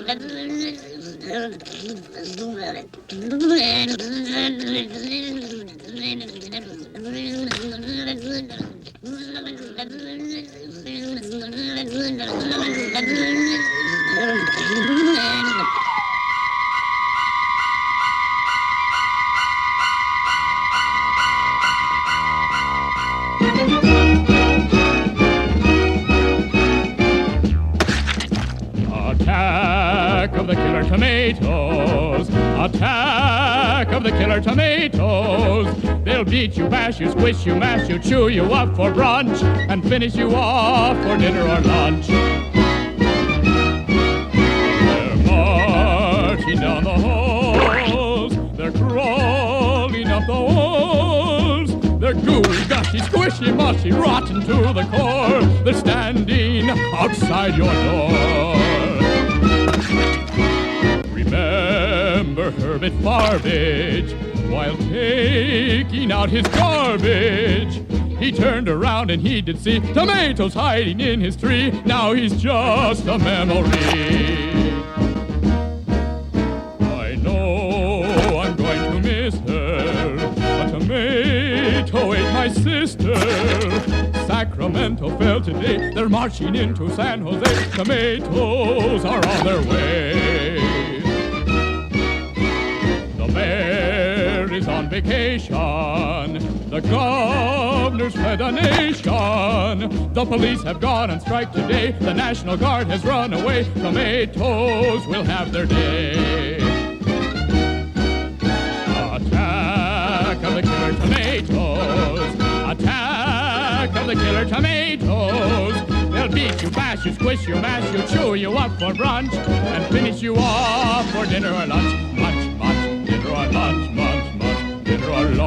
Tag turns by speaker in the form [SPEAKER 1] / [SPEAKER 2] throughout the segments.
[SPEAKER 1] Attack of the killer tomatoes! Attack of the killer tomatoes! They'll beat you, bash you, squish you, mash you, chew you up for brunch, and finish you off for dinner or lunch. They're marching down the halls, they're crawling up the walls, they're gooey, gushy, squishy, mushy, rotten to the core. They're standing outside your door. Remember Herbert Farbage, while taking out his garbage, he turned around and he did see tomatoes hiding in his tree. Now he's just a memory. I know I'm going to miss her. A tomato ate my sister. Sacramento fell today. They're marching into San Jose. Tomatoes are on their way. The mayor is on vacation. The governor's fled the nation. The police have gone on strike today. The National Guard has run away. Tomatoes will have their day. Attack of the killer tomatoes! Attack of the killer tomatoes! They'll beat you, bash you, squish you, mash you, chew you up for brunch, and finish you off for dinner or lunch. Munch, munch, dinner or lunch, munch, munch, dinner or lunch.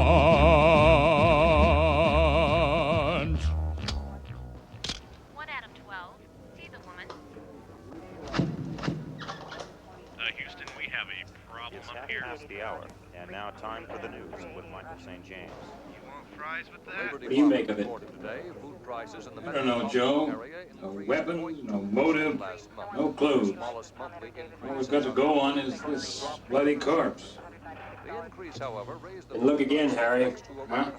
[SPEAKER 2] 1 out of 12. See the woman.
[SPEAKER 3] Houston, we have a problem up here.
[SPEAKER 4] It's the hour, and now time for the news with Michael St. James.
[SPEAKER 3] You want fries with that?
[SPEAKER 5] What do you make of it? I don't know, Joe. No weapons, no motive, no clues. All we've got to go on is this bloody corpse.
[SPEAKER 6] And look again, Harry.
[SPEAKER 5] Huh?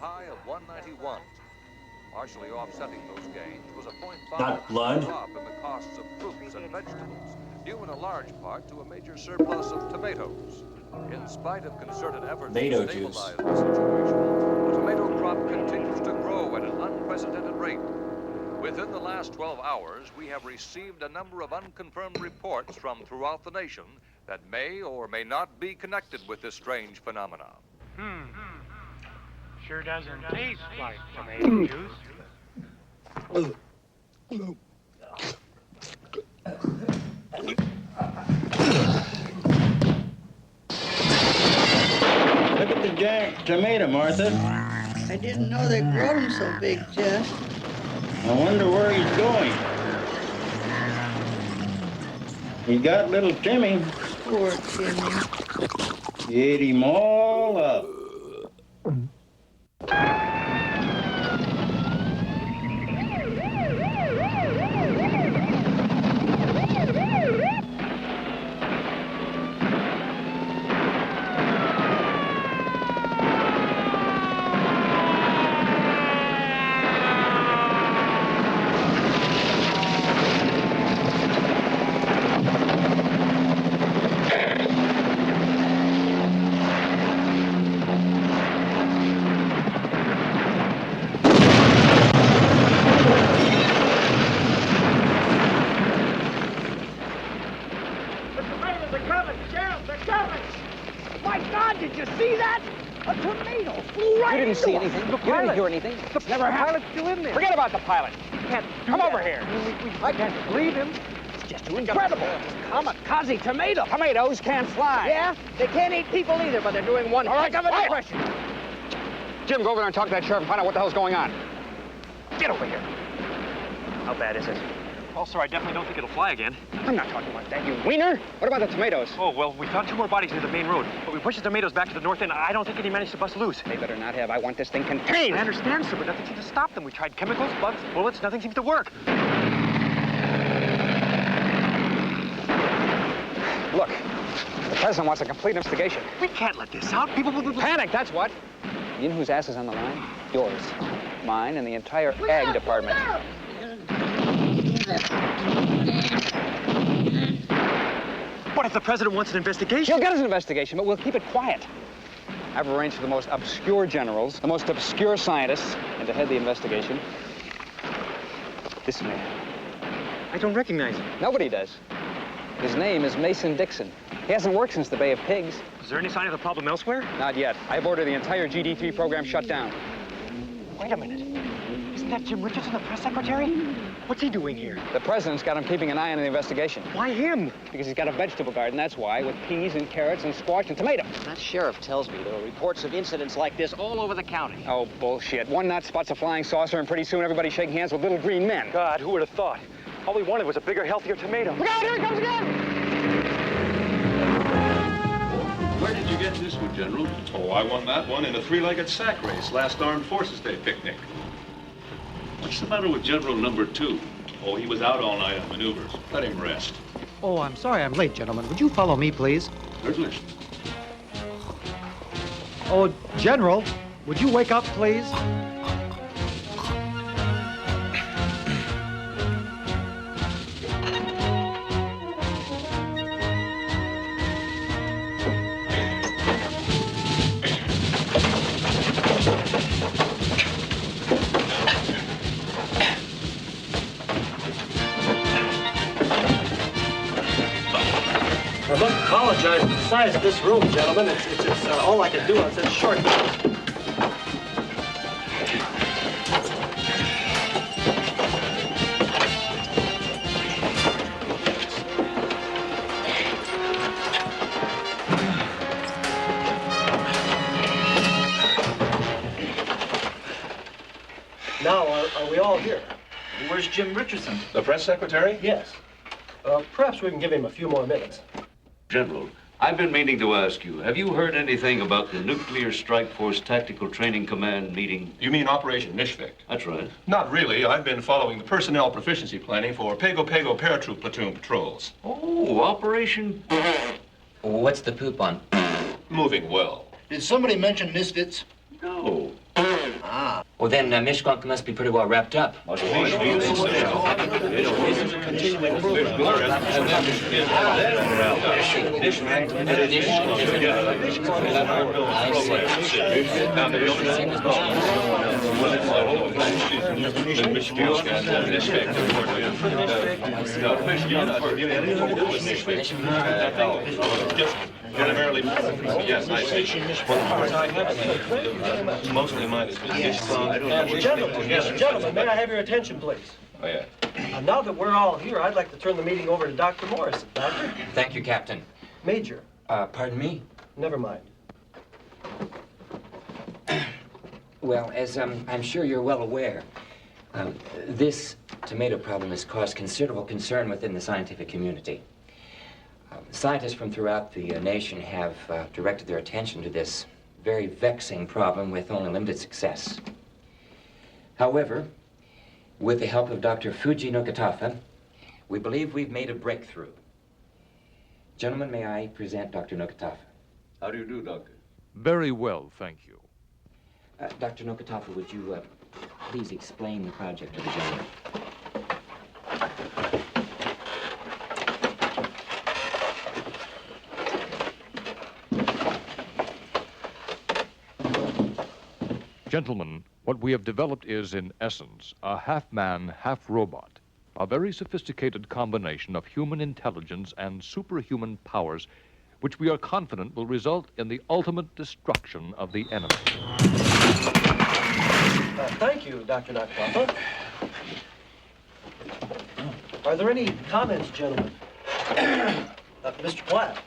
[SPEAKER 7] Partially offsetting those gains was a 0.5
[SPEAKER 6] Not blood.
[SPEAKER 7] drop in the costs of fruits and vegetables, due in a large part to a major surplus of tomatoes. In spite of concerted efforts
[SPEAKER 6] Tomato
[SPEAKER 7] to stabilize
[SPEAKER 6] juice.
[SPEAKER 7] the situation, the tomato crop continues to grow at an unprecedented rate. Within the last 12 hours, we have received a number of unconfirmed reports from throughout the nation that may or may not be connected with this strange phenomenon.
[SPEAKER 8] Sure doesn't taste like tomato juice.
[SPEAKER 5] Look at the giant tomato, Martha.
[SPEAKER 9] I didn't know they grow them so big, Jeff.
[SPEAKER 5] I wonder where he's going. He got little Timmy.
[SPEAKER 9] Poor Timmy.
[SPEAKER 5] He ate him all up.
[SPEAKER 10] You didn't see anything. You didn't hear anything. Never happened. The pilot's still in there. Forget about the pilot. You can't come over here. I can't believe him. It's just too incredible. Kamikaze tomato. Tomatoes can't fly. Yeah, they can't eat people either, but they're doing one heck of an impression. Jim, go over there and talk to that sheriff and find out what the hell's going on. Get over here. How bad is it?
[SPEAKER 11] Well, sir, I definitely don't think it'll fly again.
[SPEAKER 10] I'm not talking about that, you wiener. What about the tomatoes?
[SPEAKER 11] Oh, well, we found 2 more bodies near the main road, but we pushed the tomatoes back to the north end. I don't think any managed to bust loose.
[SPEAKER 10] They better not have. I want this thing contained.
[SPEAKER 11] I understand, sir, but nothing seems to stop them. We tried chemicals, bugs, bullets, nothing seems to work.
[SPEAKER 10] Look, the president wants a complete investigation.
[SPEAKER 11] We can't let this out. People will
[SPEAKER 10] Panic, that's what. You know whose ass is on the line? Yours, mine, and the entire ag department.
[SPEAKER 11] What if the president wants an investigation?
[SPEAKER 10] He'll get his investigation, but we'll keep it quiet. I've arranged for the most obscure generals, the most obscure scientists, and to head the investigation, this man.
[SPEAKER 11] I don't recognize him.
[SPEAKER 10] Nobody does. His name is Mason Dixon. He hasn't worked since the Bay of Pigs.
[SPEAKER 11] Is there any sign of the problem elsewhere?
[SPEAKER 10] Not yet. I've ordered the entire GD3 program shut down.
[SPEAKER 11] Wait a minute. Isn't that Jim Richardson, the press secretary? What's he doing here?
[SPEAKER 10] The president's got him keeping an eye on the investigation.
[SPEAKER 11] Why him?
[SPEAKER 10] Because he's got a vegetable garden, that's why, with peas and carrots and squash and tomato.
[SPEAKER 6] That sheriff tells me there are reports of incidents like this all over the county.
[SPEAKER 10] Oh, bullshit. One nut spots a flying saucer, and pretty soon everybody's shaking hands with little green men.
[SPEAKER 11] God, who would have thought? All we wanted was a bigger, healthier tomato.
[SPEAKER 10] Look out, here he comes again!
[SPEAKER 12] Where did you get this one, General? Oh, I won that one in a three-legged sack race, last Armed Forces Day picnic. What's the matter with General Number 2? Oh, he was out all night on maneuvers. Let him rest.
[SPEAKER 13] Oh, I'm sorry I'm late, gentlemen. Would you follow me, please?
[SPEAKER 12] Certainly.
[SPEAKER 13] Oh, General, would you wake up, please?
[SPEAKER 14] I must apologize for the size of this room, gentlemen. It's all I can do on such short notice. Now, are we all here?
[SPEAKER 12] Where's Jim Richardson? The press secretary?
[SPEAKER 14] Yes. Perhaps we can give him a few more minutes.
[SPEAKER 15] General, I've been meaning to ask you, have you heard anything about the Nuclear Strike Force Tactical Training Command meeting?
[SPEAKER 12] You mean Operation Nishvik?
[SPEAKER 15] That's right.
[SPEAKER 12] Not really. I've been following the personnel proficiency planning for Pago Pago paratroop platoon patrols.
[SPEAKER 15] Oh, Operation...
[SPEAKER 16] What's the poop on?
[SPEAKER 12] Moving well.
[SPEAKER 17] Did somebody mention misfits?
[SPEAKER 15] No.
[SPEAKER 16] Ah. Well, then Mishkwunk must be pretty well wrapped up.
[SPEAKER 12] Primarily, yes, I see. Mostly mine is
[SPEAKER 14] Gentlemen, may I have your attention, please?
[SPEAKER 12] Oh, yeah.
[SPEAKER 14] Now that we're all here, I'd like to turn the meeting over to Dr. Morrison. Doctor?
[SPEAKER 16] Thank you, Captain.
[SPEAKER 14] Major.
[SPEAKER 16] Pardon me?
[SPEAKER 14] Never mind.
[SPEAKER 16] Well, as I'm sure you're well aware, this tomato problem has caused considerable concern within the scientific community. Scientists from throughout the nation have directed their attention to this very vexing problem with only limited success. However, with the help of Dr. Fuji Nokatafa, we believe we've made a breakthrough. Gentlemen, may I present Dr. Nokatafa?
[SPEAKER 12] How do you do, Doctor?
[SPEAKER 18] Very well, thank you.
[SPEAKER 16] Dr. Nokatafa, would you please explain the project to the gentleman?
[SPEAKER 18] Gentlemen, what we have developed is, in essence, a half-man, half-robot, a very sophisticated combination of human intelligence and superhuman powers, which we are confident will result in the ultimate destruction of the enemy.
[SPEAKER 14] Thank you, Dr. Nokatafa. Are there any comments, gentlemen? Mr. Platt.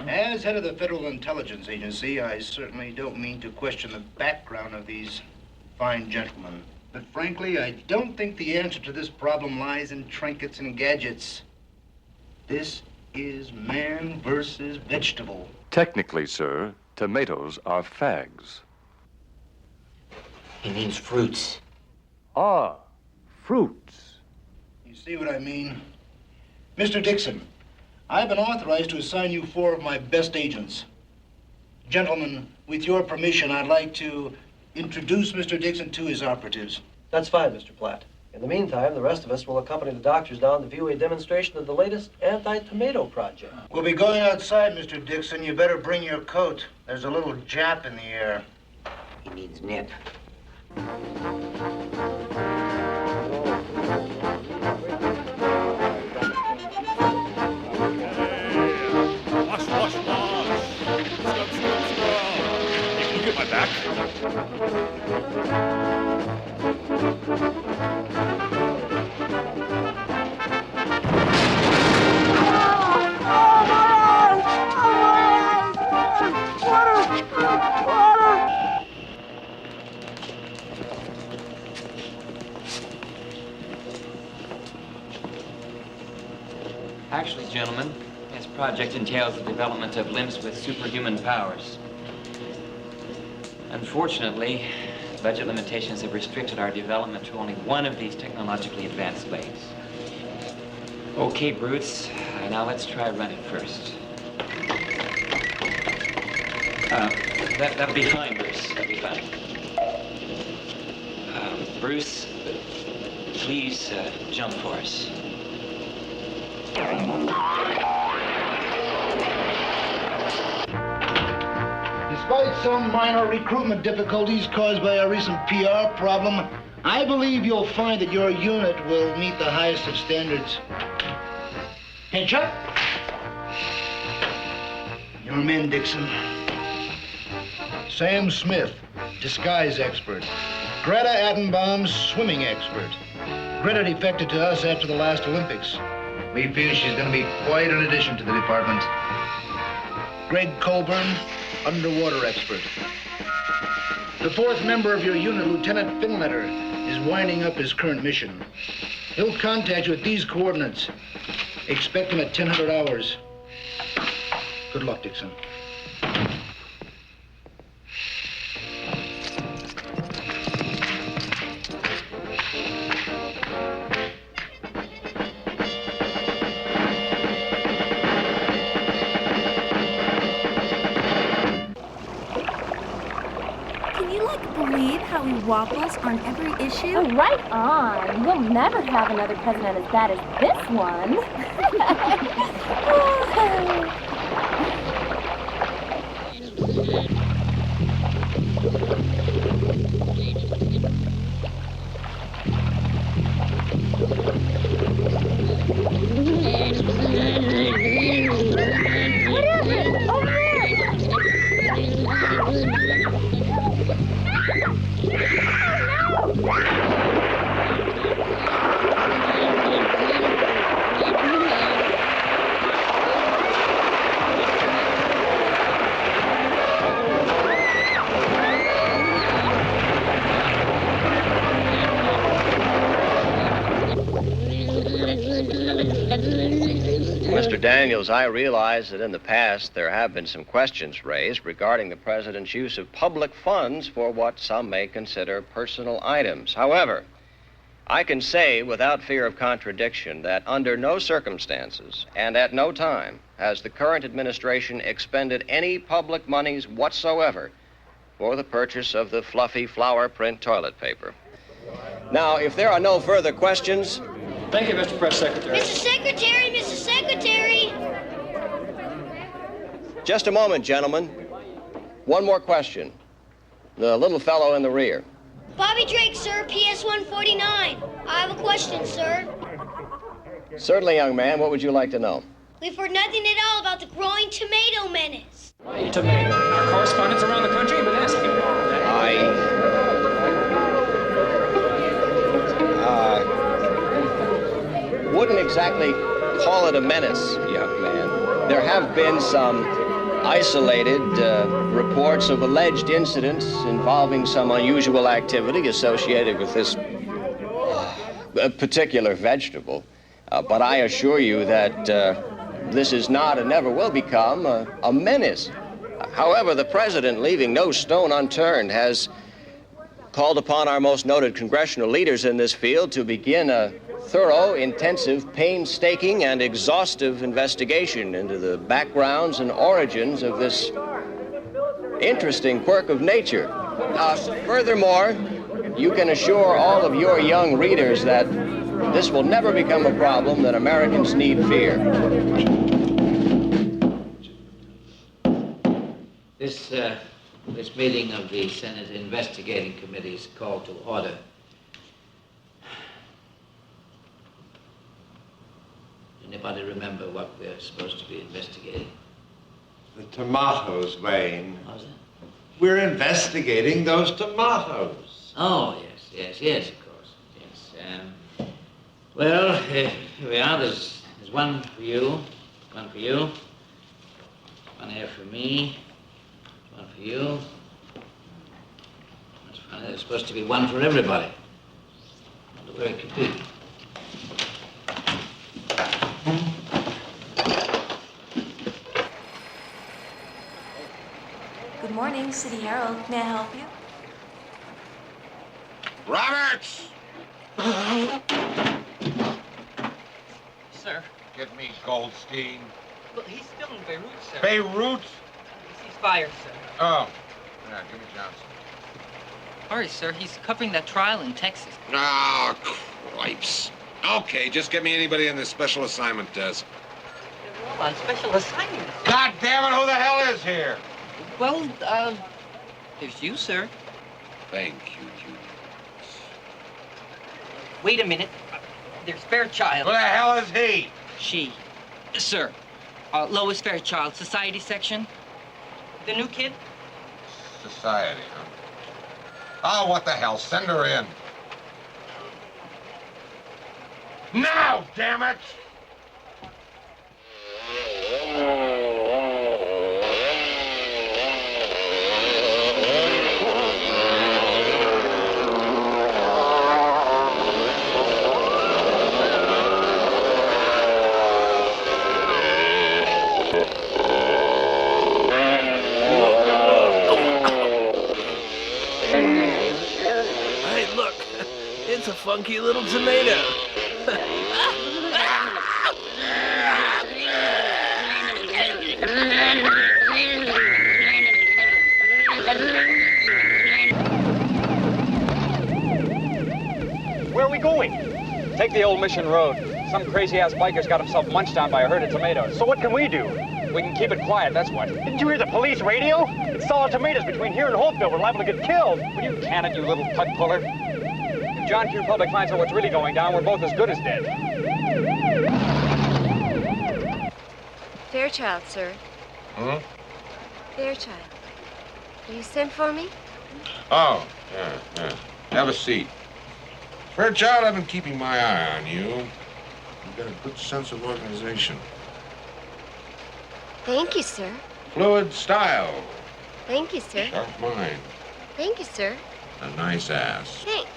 [SPEAKER 17] As head of the Federal Intelligence Agency, I certainly don't mean to question the background of these fine gentlemen. But frankly, I don't think the answer to this problem lies in trinkets and gadgets. This is man versus vegetable.
[SPEAKER 19] Technically, sir, tomatoes are fags.
[SPEAKER 16] He means fruits.
[SPEAKER 19] Ah, fruits.
[SPEAKER 17] You see what I mean? Mr. Dixon, I've been authorized to assign you 4 of my best agents. Gentlemen, with your permission, I'd like to introduce Mr. Dixon to his operatives.
[SPEAKER 14] That's fine, Mr. Platt. In the meantime, the rest of us will accompany the doctors down to view a demonstration of the latest anti-tomato project.
[SPEAKER 17] We'll be going outside, Mr. Dixon. You better bring your coat. There's a little Jap in the air.
[SPEAKER 16] He needs nip.
[SPEAKER 1] Wash, wash, wash. Scrub, scrub, scrub. Hey, can you get my back?
[SPEAKER 16] Actually, gentlemen, this project entails the development of limbs with superhuman powers. Unfortunately, budget limitations have restricted our development to only one of these technologically advanced legs. Okay, brutes, now let's try running first. That'll be fine, Bruce. That'll be fine. Bruce, please jump for us.
[SPEAKER 17] Despite some minor recruitment difficulties caused by our recent PR problem, I believe you'll find that your unit will meet the highest of standards. Pinch up. Your men, Dixon. Sam Smith, disguise expert. Greta Attenbaum, swimming expert. Greta defected to us after the last Olympics. We feel she's going to be quite an addition to the department. Greg Colburn, underwater expert. The 4th member of your unit, Lieutenant Finletter, is winding up his current mission. He'll contact you at these coordinates. Expect him at 1000 hours. Good luck, Dixon.
[SPEAKER 20] How he waffles on every issue?
[SPEAKER 21] Oh, right on. We'll never have another president as bad as this one.
[SPEAKER 6] Mr. Daniels, I realize that in the past there have been some questions raised regarding the President's use of public funds for what some may consider personal items. However, I can say without fear of contradiction that under no circumstances and at no time has the current administration expended any public monies whatsoever for the purchase of the fluffy flower print toilet paper. Now, if there are no further questions...
[SPEAKER 10] Thank you, Mr. Press Secretary.
[SPEAKER 22] Mr. Secretary, Mr. Secretary!
[SPEAKER 6] Just a moment, gentlemen. One more question. The little fellow in the rear.
[SPEAKER 22] Bobby Drake, sir, PS 149. I have a question, sir.
[SPEAKER 6] Certainly, young man. What would you like to know?
[SPEAKER 22] We've heard nothing at all about the growing tomato menace.
[SPEAKER 10] Tomato. Our correspondents around the country have been asking about that.
[SPEAKER 6] Wouldn't exactly call it a menace, young man. There have been some isolated reports of alleged incidents involving some unusual activity associated with this particular vegetable. But I assure you that this is not and never will become a menace. However, the President, leaving no stone unturned, has called upon our most noted congressional leaders in this field to begin a thorough, intensive, painstaking, and exhaustive investigation into the backgrounds and origins of this interesting quirk of nature. Furthermore, you can assure all of your young readers that this will never become a problem that Americans need fear.
[SPEAKER 2] This meeting of the Senate Investigating Committee is called to order. Anybody remember what we're supposed to be investigating?
[SPEAKER 4] The tomatoes, Wayne.
[SPEAKER 2] How's that?
[SPEAKER 4] We're investigating those tomatoes.
[SPEAKER 2] Oh, yes, of course. Yes. Well, here we are. There's one for you, one for you, one here for me, one for you. That's funny. There's supposed to be one for everybody. I wonder where it could be.
[SPEAKER 23] Good morning, City Herald. May I help you?
[SPEAKER 4] Roberts!
[SPEAKER 24] Sir.
[SPEAKER 4] Get me Goldstein.
[SPEAKER 24] Well, he's still in Beirut, sir.
[SPEAKER 4] Beirut?
[SPEAKER 24] He's fired, sir.
[SPEAKER 4] Oh. Yeah, give me Johnson.
[SPEAKER 24] Sorry, sir. He's covering that trial in Texas.
[SPEAKER 4] Oh, cripes. Okay, just get me anybody in this special assignment desk.
[SPEAKER 24] They're all on special assignment.
[SPEAKER 4] God damn it, who the hell is here?
[SPEAKER 24] Well, there's you, sir.
[SPEAKER 4] Thank you, Judy.
[SPEAKER 24] Wait a minute. There's Fairchild.
[SPEAKER 4] Who the hell is he?
[SPEAKER 24] She. Sir. Lois Fairchild, Society section. The new kid?
[SPEAKER 4] Society, huh? Oh, what the hell? Send her in. Now, damn it!
[SPEAKER 25] Hey, look. It's a funky little tomato.
[SPEAKER 10] Where are we going? Take the old Mission Road. Some crazy-ass biker's got himself munched on by a herd of tomatoes. So what can we do? We can keep it quiet, that's what. Didn't you hear the police radio? It's solid tomatoes between here and Holtville. We're liable to get killed. Will you can it, you little pug puller? If John Q. Public finds out what's really going down, we're both as good as dead.
[SPEAKER 26] Fairchild, sir.
[SPEAKER 4] Hmm?
[SPEAKER 26] Fairchild. You sent for me?
[SPEAKER 4] Oh, yeah. Have a seat. Fairchild, I've been keeping my eye on you. You've got a good sense of organization.
[SPEAKER 26] Thank you, sir.
[SPEAKER 4] Fluid style.
[SPEAKER 26] Thank you, sir.
[SPEAKER 4] Sharp mind.
[SPEAKER 26] Thank you, sir.
[SPEAKER 4] A nice ass.
[SPEAKER 26] Thanks.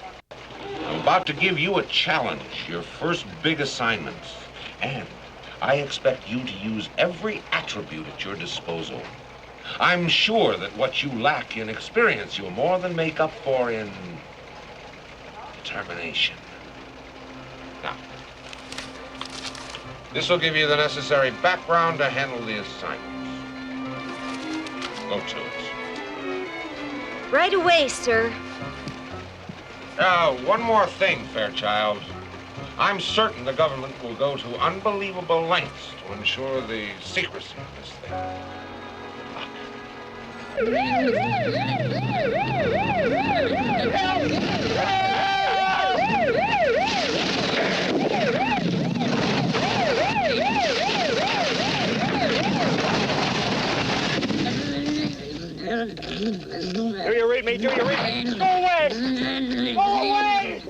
[SPEAKER 4] I'm about to give you a challenge, your first big assignment. And I expect you to use every attribute at your disposal. I'm sure that what you lack in experience, you'll more than make up for in determination. Now, this will give you the necessary background to handle the assignment. Go to it.
[SPEAKER 26] Right away, sir.
[SPEAKER 4] One more thing, Fairchild. I'm certain the government will go to unbelievable lengths to ensure the secrecy of this thing.
[SPEAKER 10] Do you read me? Do you read me? Go away! Go away!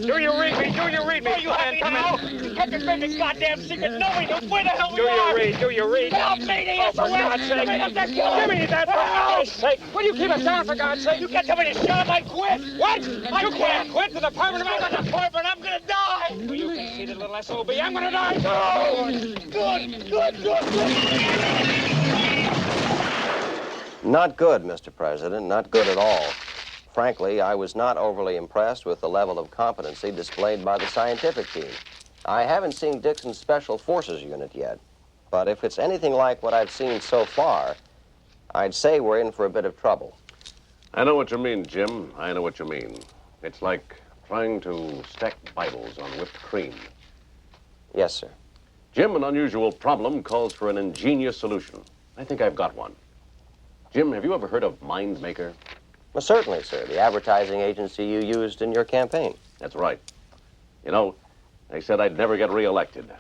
[SPEAKER 10] Do you read me? Do you read me?
[SPEAKER 11] Are you happy now? Kept your favorite goddamn secret. Nobody knows where the hell we
[SPEAKER 10] Do
[SPEAKER 11] are.
[SPEAKER 10] you read? Do you read?
[SPEAKER 11] Help me, the
[SPEAKER 10] Oh, for God's sake. Give me that, for God's sake. Will you keep it down, for God's sake?
[SPEAKER 11] You can't tell me to shut up. I quit.
[SPEAKER 10] What?
[SPEAKER 11] You
[SPEAKER 10] can't quit. The Department of
[SPEAKER 11] I'm the department. I'm gonna die.
[SPEAKER 10] Well, you conceited little SOB. I'm gonna die.
[SPEAKER 6] Not good, Mr. President, not good at all. Frankly, I was not overly impressed with the level of competency displayed by the scientific team. I haven't seen Dixon's Special Forces unit yet, but if it's anything like what I've seen so far, I'd say we're in for a bit of trouble.
[SPEAKER 3] I know what you mean, Jim. I know what you mean. It's like trying to stack Bibles on whipped cream.
[SPEAKER 6] Yes, sir.
[SPEAKER 3] Jim, an unusual problem calls for an ingenious solution. I think I've got one. Jim, have you ever heard of MindMaker?
[SPEAKER 6] Well, certainly, sir. The advertising agency you used in your campaign.
[SPEAKER 3] That's right. You know, they said I'd never get reelected.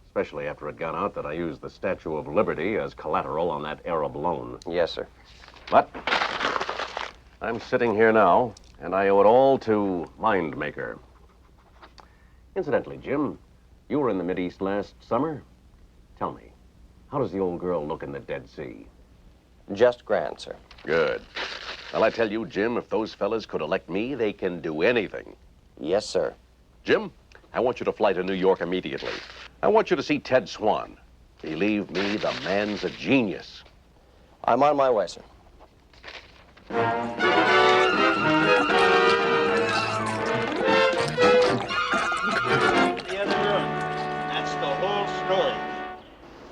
[SPEAKER 3] Especially after it got out that I used the Statue of Liberty as collateral on that Arab loan.
[SPEAKER 6] Yes, sir.
[SPEAKER 3] But I'm sitting here now, and I owe it all to MindMaker. Incidentally, Jim, you were in the Mideast last summer. Tell me, how does the old girl look in the Dead Sea?
[SPEAKER 6] Just grand, sir.
[SPEAKER 3] Good. Well, I tell you, Jim, if those fellas could elect me, they can do anything.
[SPEAKER 6] Yes, sir.
[SPEAKER 3] Jim, I want you to fly to New York immediately. I want you to see Ted Swan. Believe me, the man's a genius.
[SPEAKER 6] I'm on my way, sir.
[SPEAKER 5] The other room. That's the whole story.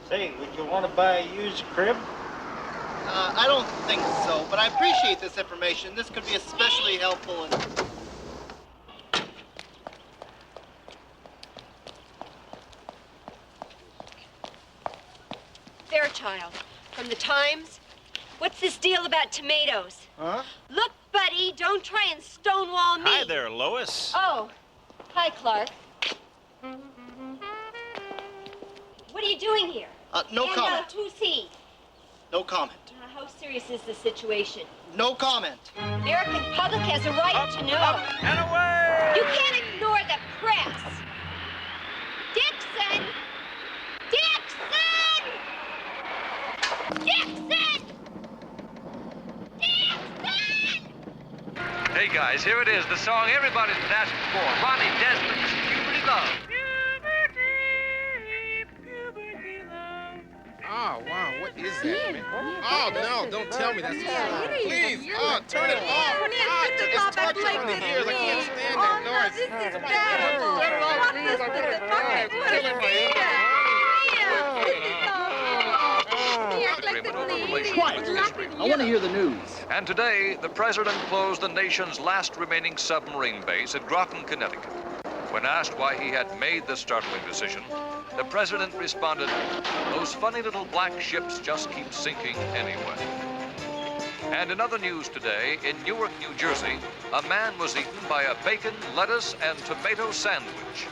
[SPEAKER 5] Say, would you want to buy a used crib?
[SPEAKER 7] I don't think so, but I appreciate this information. This could be especially helpful in...
[SPEAKER 26] Fairchild, from the Times. What's this deal about tomatoes?
[SPEAKER 5] Huh?
[SPEAKER 26] Look, buddy, don't try and stonewall me.
[SPEAKER 5] Hi there, Lois.
[SPEAKER 26] Oh, hi, Clark. What are you doing here?
[SPEAKER 7] No comment.
[SPEAKER 26] Who's he?
[SPEAKER 7] No comment.
[SPEAKER 26] How serious is the situation?
[SPEAKER 7] No comment.
[SPEAKER 26] The American public has a right to know.
[SPEAKER 5] Up and away!
[SPEAKER 26] You can't ignore the press. Dixon! Dixon! Dixon!
[SPEAKER 8] Hey guys, here it is, the song everybody's been asking for. Ronnie Desmond's Puberty Love.
[SPEAKER 9] Oh, wow, what is that, man? Oh, no, don't tell me that's a song. Please, turn it off. It's torturing the ears. I can't stand that noise.
[SPEAKER 13] This is terrible. What is this? What is
[SPEAKER 8] Quiet,
[SPEAKER 13] I want to hear the news.
[SPEAKER 8] And today, the president closed the nation's last remaining submarine base at Groton, Connecticut. When asked why he had made the startling decision, the president responded, "Those funny little black ships just keep sinking anyway." And in other news today, in Newark, New Jersey, a man was eaten by a bacon, lettuce, and tomato sandwich.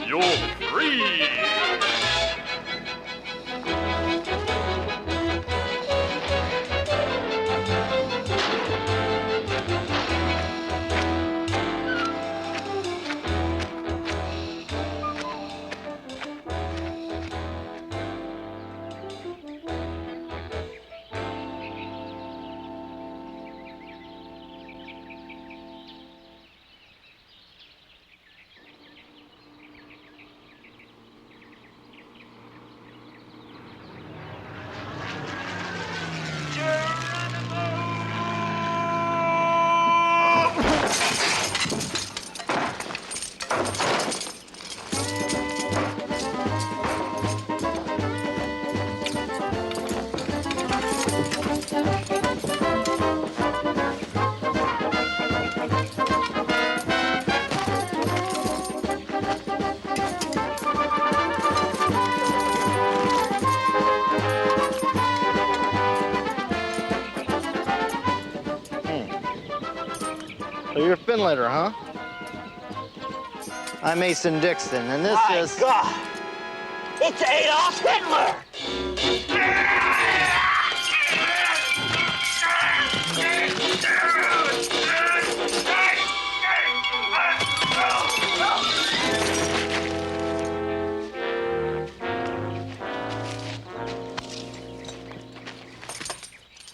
[SPEAKER 1] You're free!
[SPEAKER 7] So you're a Finlater, huh? I'm Mason Dixon, and this is...
[SPEAKER 10] God! It's Adolf Hitler!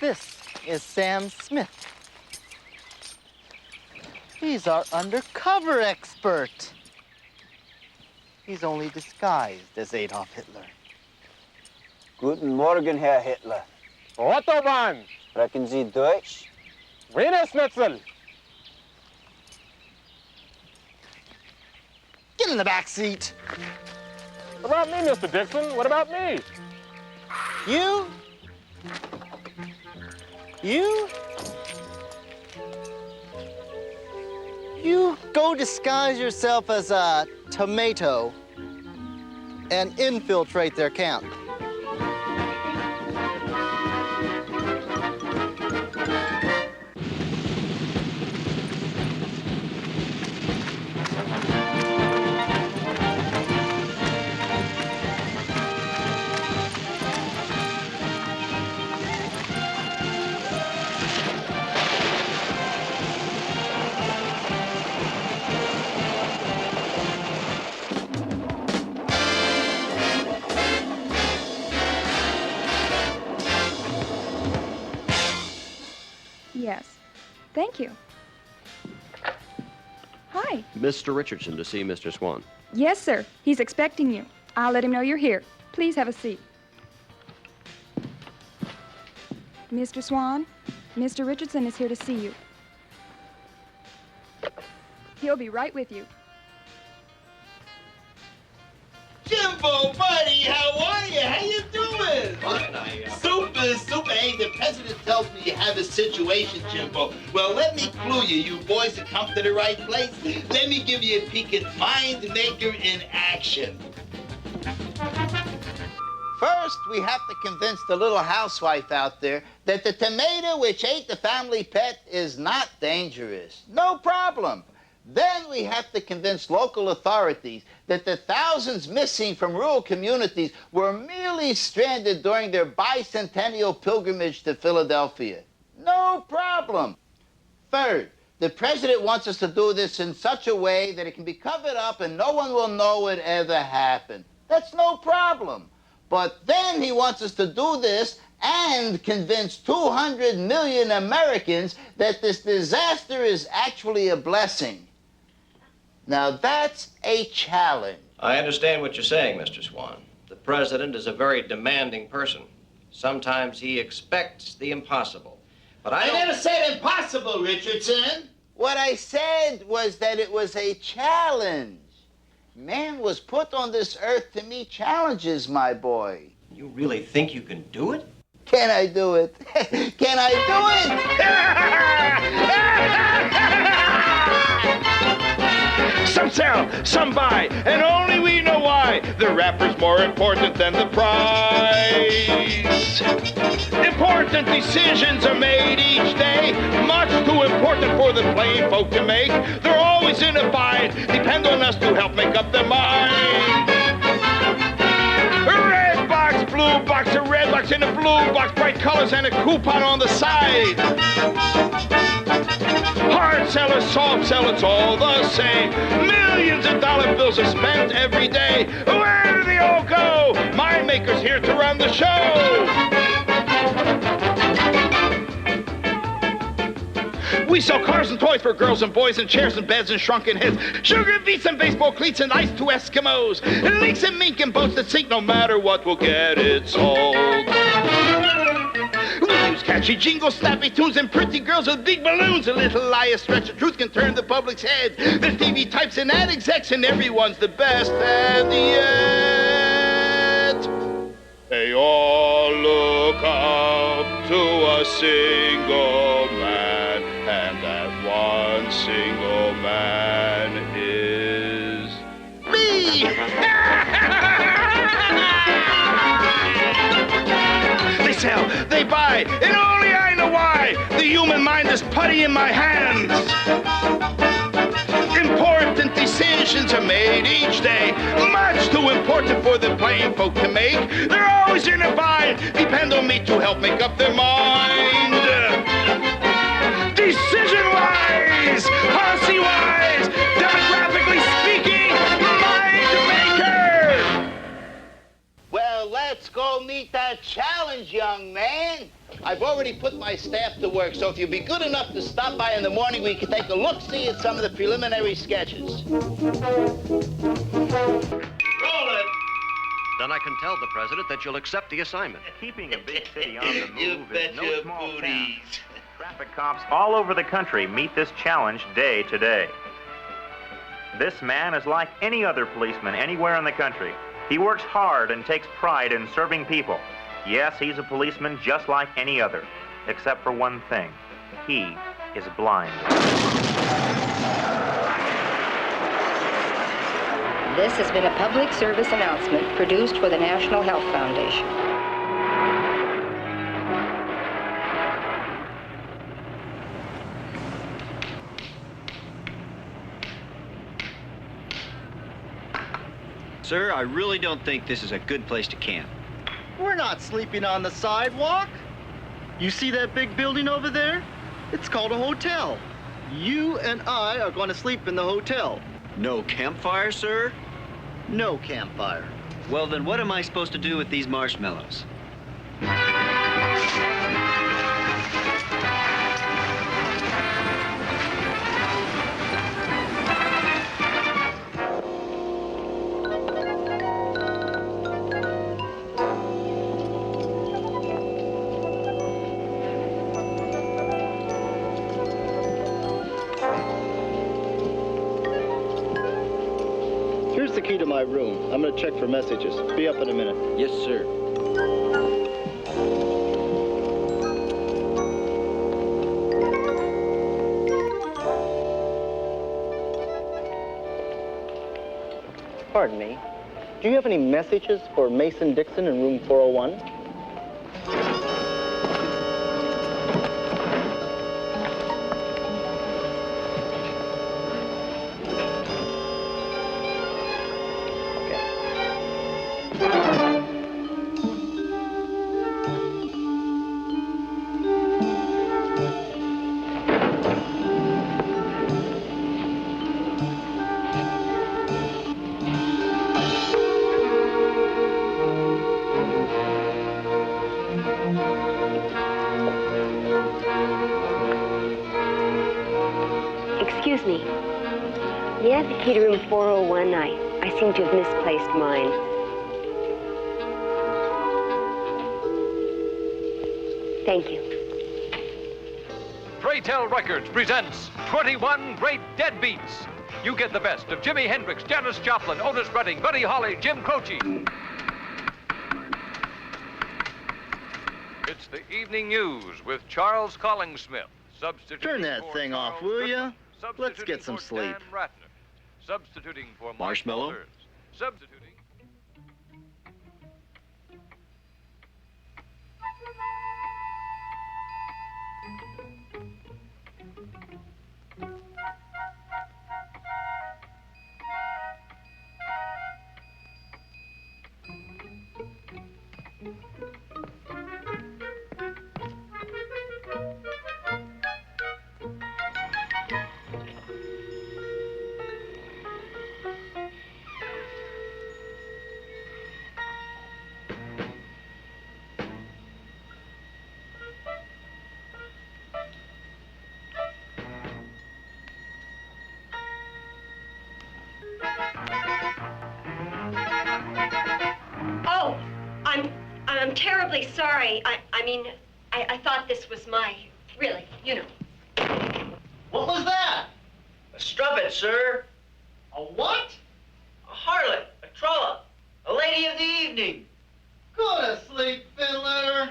[SPEAKER 7] This is Sam Smith. He's our undercover expert. He's only disguised as Adolf Hitler.
[SPEAKER 10] Guten Morgen, Herr Hitler.
[SPEAKER 11] Autobahn!
[SPEAKER 10] Sprechen Sie Deutsch?
[SPEAKER 11] Wiener Schnitzel!
[SPEAKER 7] Get in the back seat.
[SPEAKER 11] What about me, Mr. Dixon? What about me?
[SPEAKER 7] You? You go disguise yourself as a tomato and infiltrate their camp.
[SPEAKER 12] Yes. Thank you. Hi.
[SPEAKER 14] Mr. Richardson to see Mr. Swan.
[SPEAKER 12] Yes, sir. He's expecting you. I'll let him know you're here. Please have a seat. Mr. Swan, Mr. Richardson is here to see you. He'll be right with you.
[SPEAKER 15] Jimbo, buddy, how are you? How you doing? Super. Hey, the president tells me you have a situation, Jimbo. Well, let me clue you. You boys have come to the right place. Let me give you a peek at Mind Maker in action.
[SPEAKER 7] First, we have to convince the little housewife out there that the tomato which ate the family pet is not dangerous. No problem. Then we have to convince local authorities that the thousands missing from rural communities were merely stranded during their bicentennial pilgrimage to Philadelphia. No problem. Third, the president wants us to do this in such a way that it can be covered up and no one will know it ever happened. That's no problem. But then he wants us to do this and convince 200 million Americans that this disaster is actually a blessing. Now that's a challenge.
[SPEAKER 6] I understand what you're saying, Mr. Swan. The president is a very demanding person. Sometimes he expects the impossible. But I
[SPEAKER 15] never said impossible, Richardson.
[SPEAKER 7] What I said was that it was a challenge. Man was put on this earth to meet challenges, my boy.
[SPEAKER 6] You really think you can do it?
[SPEAKER 7] Can I do it? Can I
[SPEAKER 9] do it? Some sell, some buy, and only we know why. The wrapper's more important than the price. Important decisions are made each day, much too important for the plain folk to make. They're always in a bind, depend on us to help make up their mind. Red box, blue box, a red box and a blue box, bright colors and a coupon on the side. Hard seller, soft seller, it's all the same. Millions of dollar bills are spent every day. Where do they all go? Mind Maker's here to run the show. We sell cars and toys for girls and boys and chairs and beds and shrunken heads. Sugar beets and baseball cleats and ice to Eskimos. Leaks and mink and boats that sink no matter what, we'll get it sold. We use catchy jingles, snappy tunes, and pretty girls with big balloons. A little lie, a stretch of truth can turn the public's head. There's TV types and ad execs, and everyone's the best. And yet, they all look up to a single man, and that one single man is me. They sell, they buy, and only I know why. The human mind is putty in my hands. Important decisions decisions are made each day, much too important for the plain folk to make. They're always in a bind. Depend on me to help make up their mind. Decision-wise, policy-wise, demographically speaking, mind maker!
[SPEAKER 7] Well, let's go meet that challenge, young man. I've already put my staff to work, so if you'd be good enough to stop by in the morning, we can take a look-see at some of the preliminary sketches.
[SPEAKER 15] Roll it.
[SPEAKER 14] Then I can tell the president that you'll accept the assignment.
[SPEAKER 16] Keeping a big city on the move
[SPEAKER 15] You
[SPEAKER 16] is
[SPEAKER 15] bet
[SPEAKER 16] no
[SPEAKER 15] your
[SPEAKER 16] small task.
[SPEAKER 15] booties.
[SPEAKER 16] Traffic cops all over the country meet this challenge day to day. This man is like any other policeman anywhere in the country. He works hard and takes pride in serving people. Yes, he's a policeman just like any other, except for one thing. He is blind.
[SPEAKER 17] This has been a public service announcement produced for the National Health Foundation.
[SPEAKER 18] Sir, I really don't think this is a good place to camp.
[SPEAKER 11] We're not sleeping on the sidewalk. You see that big building over there? It's called a hotel. You and I are going to sleep in the hotel.
[SPEAKER 18] No campfire, sir?
[SPEAKER 11] No campfire.
[SPEAKER 18] Well, then what am I supposed to do with these marshmallows?
[SPEAKER 11] Here's the key to my room. I'm going to check for messages. Be up in a minute.
[SPEAKER 18] Yes, sir.
[SPEAKER 11] Pardon me. Do you have any messages for Mason Dixon in room 401?
[SPEAKER 22] Excuse me. Do you have the key to room 401? I seem to have misplaced mine. Thank you.
[SPEAKER 8] Traytel Records presents 21 Great Deadbeats. You get the best of Jimi Hendrix, Janis Joplin, Otis Redding, Buddy Holly, Jim Croce. It's the evening news with Charles Collingsmith.
[SPEAKER 11] Turn that thing off, will ya? Let's get some sleep.
[SPEAKER 8] Substituting for
[SPEAKER 18] Marshmallow?
[SPEAKER 8] Walters. Substituting.
[SPEAKER 26] Oh, I'm terribly sorry. I thought this was my, really, you know.
[SPEAKER 11] What was that?
[SPEAKER 5] A strumpet, sir.
[SPEAKER 11] A what?
[SPEAKER 5] A harlot, a trollop, a lady of the evening.
[SPEAKER 11] Go to sleep, fiddler.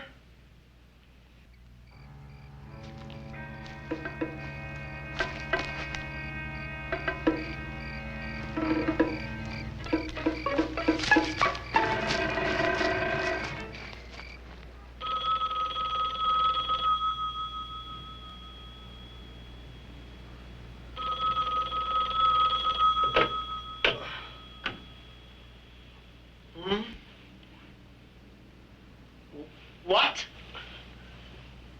[SPEAKER 11] What?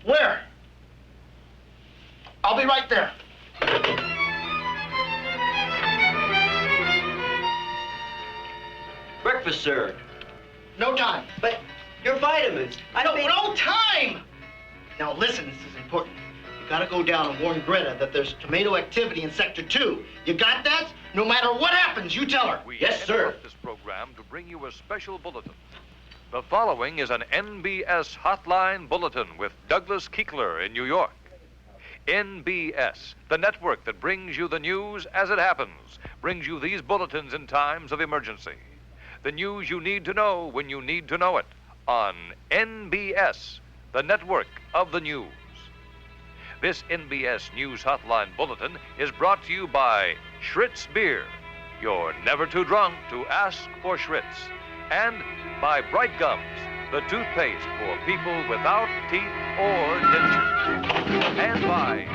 [SPEAKER 11] Where? I'll be right there.
[SPEAKER 18] Breakfast, sir.
[SPEAKER 11] No time.
[SPEAKER 18] But your vitamins.
[SPEAKER 11] No time! Now listen, this is important. You gotta go down and warn Greta that there's tomato activity in Sector 2. You got that? No matter what happens, you tell her.
[SPEAKER 8] We
[SPEAKER 11] Yes, sir.
[SPEAKER 8] interrupt this program to bring you a special bulletin. The following is an NBS Hotline Bulletin with Douglas Kiekler in New York. NBS, the network that brings you the news as it happens, brings you these bulletins in times of emergency. The news you need to know when you need to know it on NBS, the network of the news. This NBS News Hotline Bulletin is brought to you by Schritz Beer. You're never too drunk to ask for Schritz. And by Bright Gums, the toothpaste for people without teeth or dentures. And by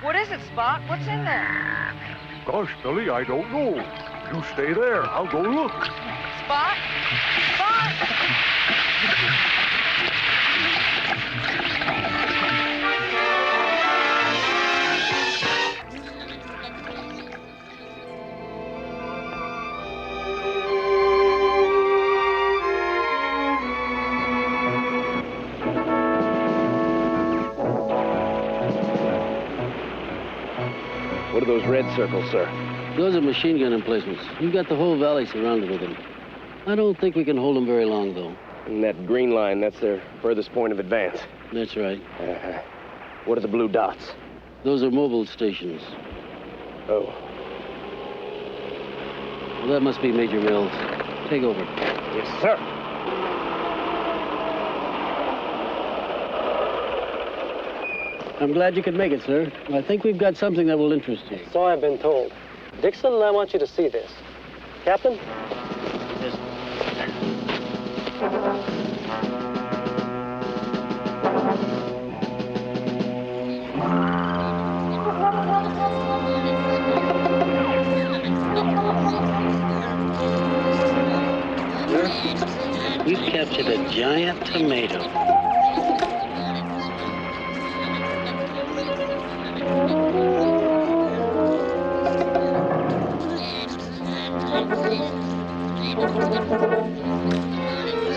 [SPEAKER 2] What is it, Spot? What's in there?
[SPEAKER 19] Gosh, Billy, I don't know. You stay there. I'll go look.
[SPEAKER 2] Spot? Spot?
[SPEAKER 20] What are those red circles, sir?
[SPEAKER 21] Those are machine gun emplacements. You've got the whole valley surrounded with them. I don't think we can hold them very long, though.
[SPEAKER 20] And that green line, that's their furthest point of advance.
[SPEAKER 21] That's right.
[SPEAKER 20] What are the blue dots?
[SPEAKER 21] Those are mobile stations.
[SPEAKER 20] Oh.
[SPEAKER 21] Well, that must be Major Mills. Take over.
[SPEAKER 20] Yes, sir.
[SPEAKER 21] I'm glad you could make it, sir. I think we've got something that will interest you.
[SPEAKER 23] So I've been told. Dixon, I want you to see this. Captain?
[SPEAKER 21] Sir, we've captured a giant tomato.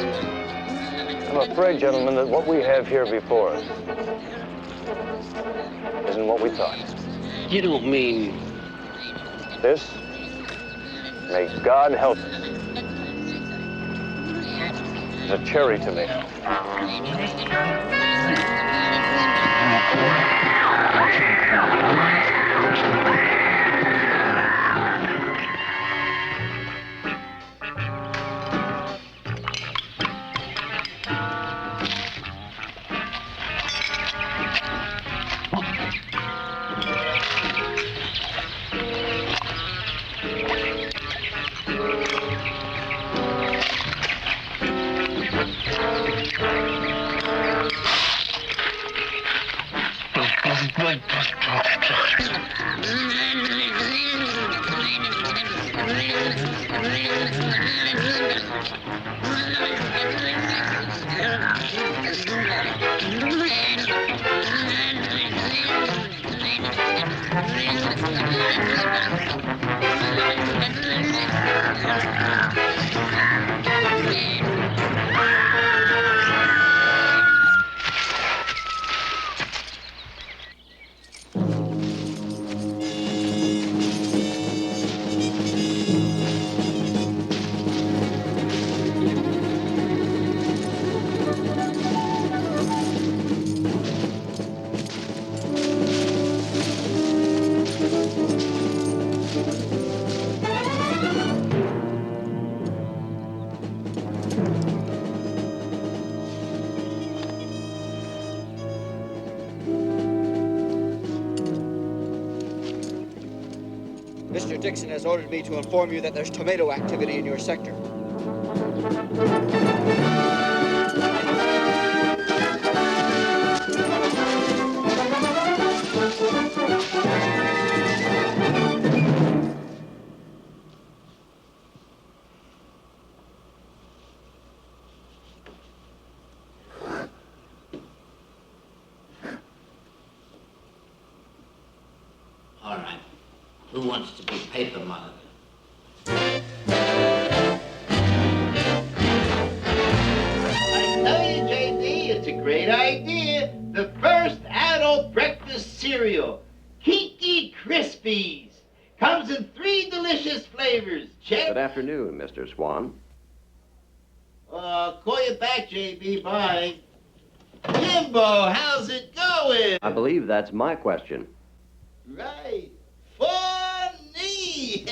[SPEAKER 20] I'm afraid, gentlemen, that what we have here before us isn't what we thought.
[SPEAKER 21] You don't mean...
[SPEAKER 20] This, may God help us, is a cherry tomato.
[SPEAKER 1] Mr. Dixon has ordered me to inform you that there's tomato activity in your sector.
[SPEAKER 15] All right. Who wants to be paper monitor? I tell you, J.D., it's a great idea. The first adult breakfast cereal, Kinky Krispies. Comes in 3 delicious flavors. Check.
[SPEAKER 6] Good afternoon, Mr. Swan.
[SPEAKER 15] I'll call you back, J.B. Bye. Jimbo, how's it going?
[SPEAKER 6] I believe that's my question.
[SPEAKER 15] Right. Funny.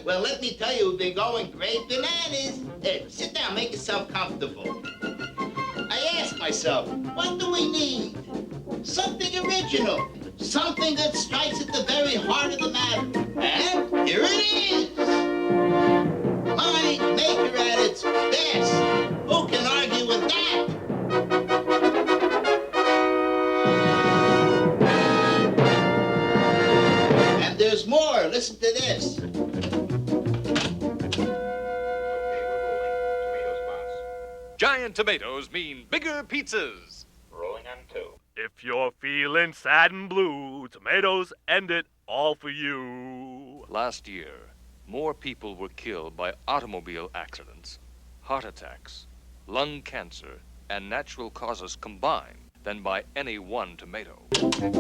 [SPEAKER 15] Well, let me tell you, we've been going great bananas. Hey, sit down, make yourself comfortable. I ask myself, what do we need? Something original. Something that strikes at the very heart of the matter. And here it is. Mind maker at its best. Who can argue with that? And there's more. Listen to this.
[SPEAKER 8] Giant tomatoes mean bigger pizzas.
[SPEAKER 20] Rolling on 2.
[SPEAKER 19] If you're feeling sad and blue, tomatoes end it all for you.
[SPEAKER 8] Last year, more people were killed by automobile accidents, heart attacks, lung cancer, and natural causes combined than by any one tomato.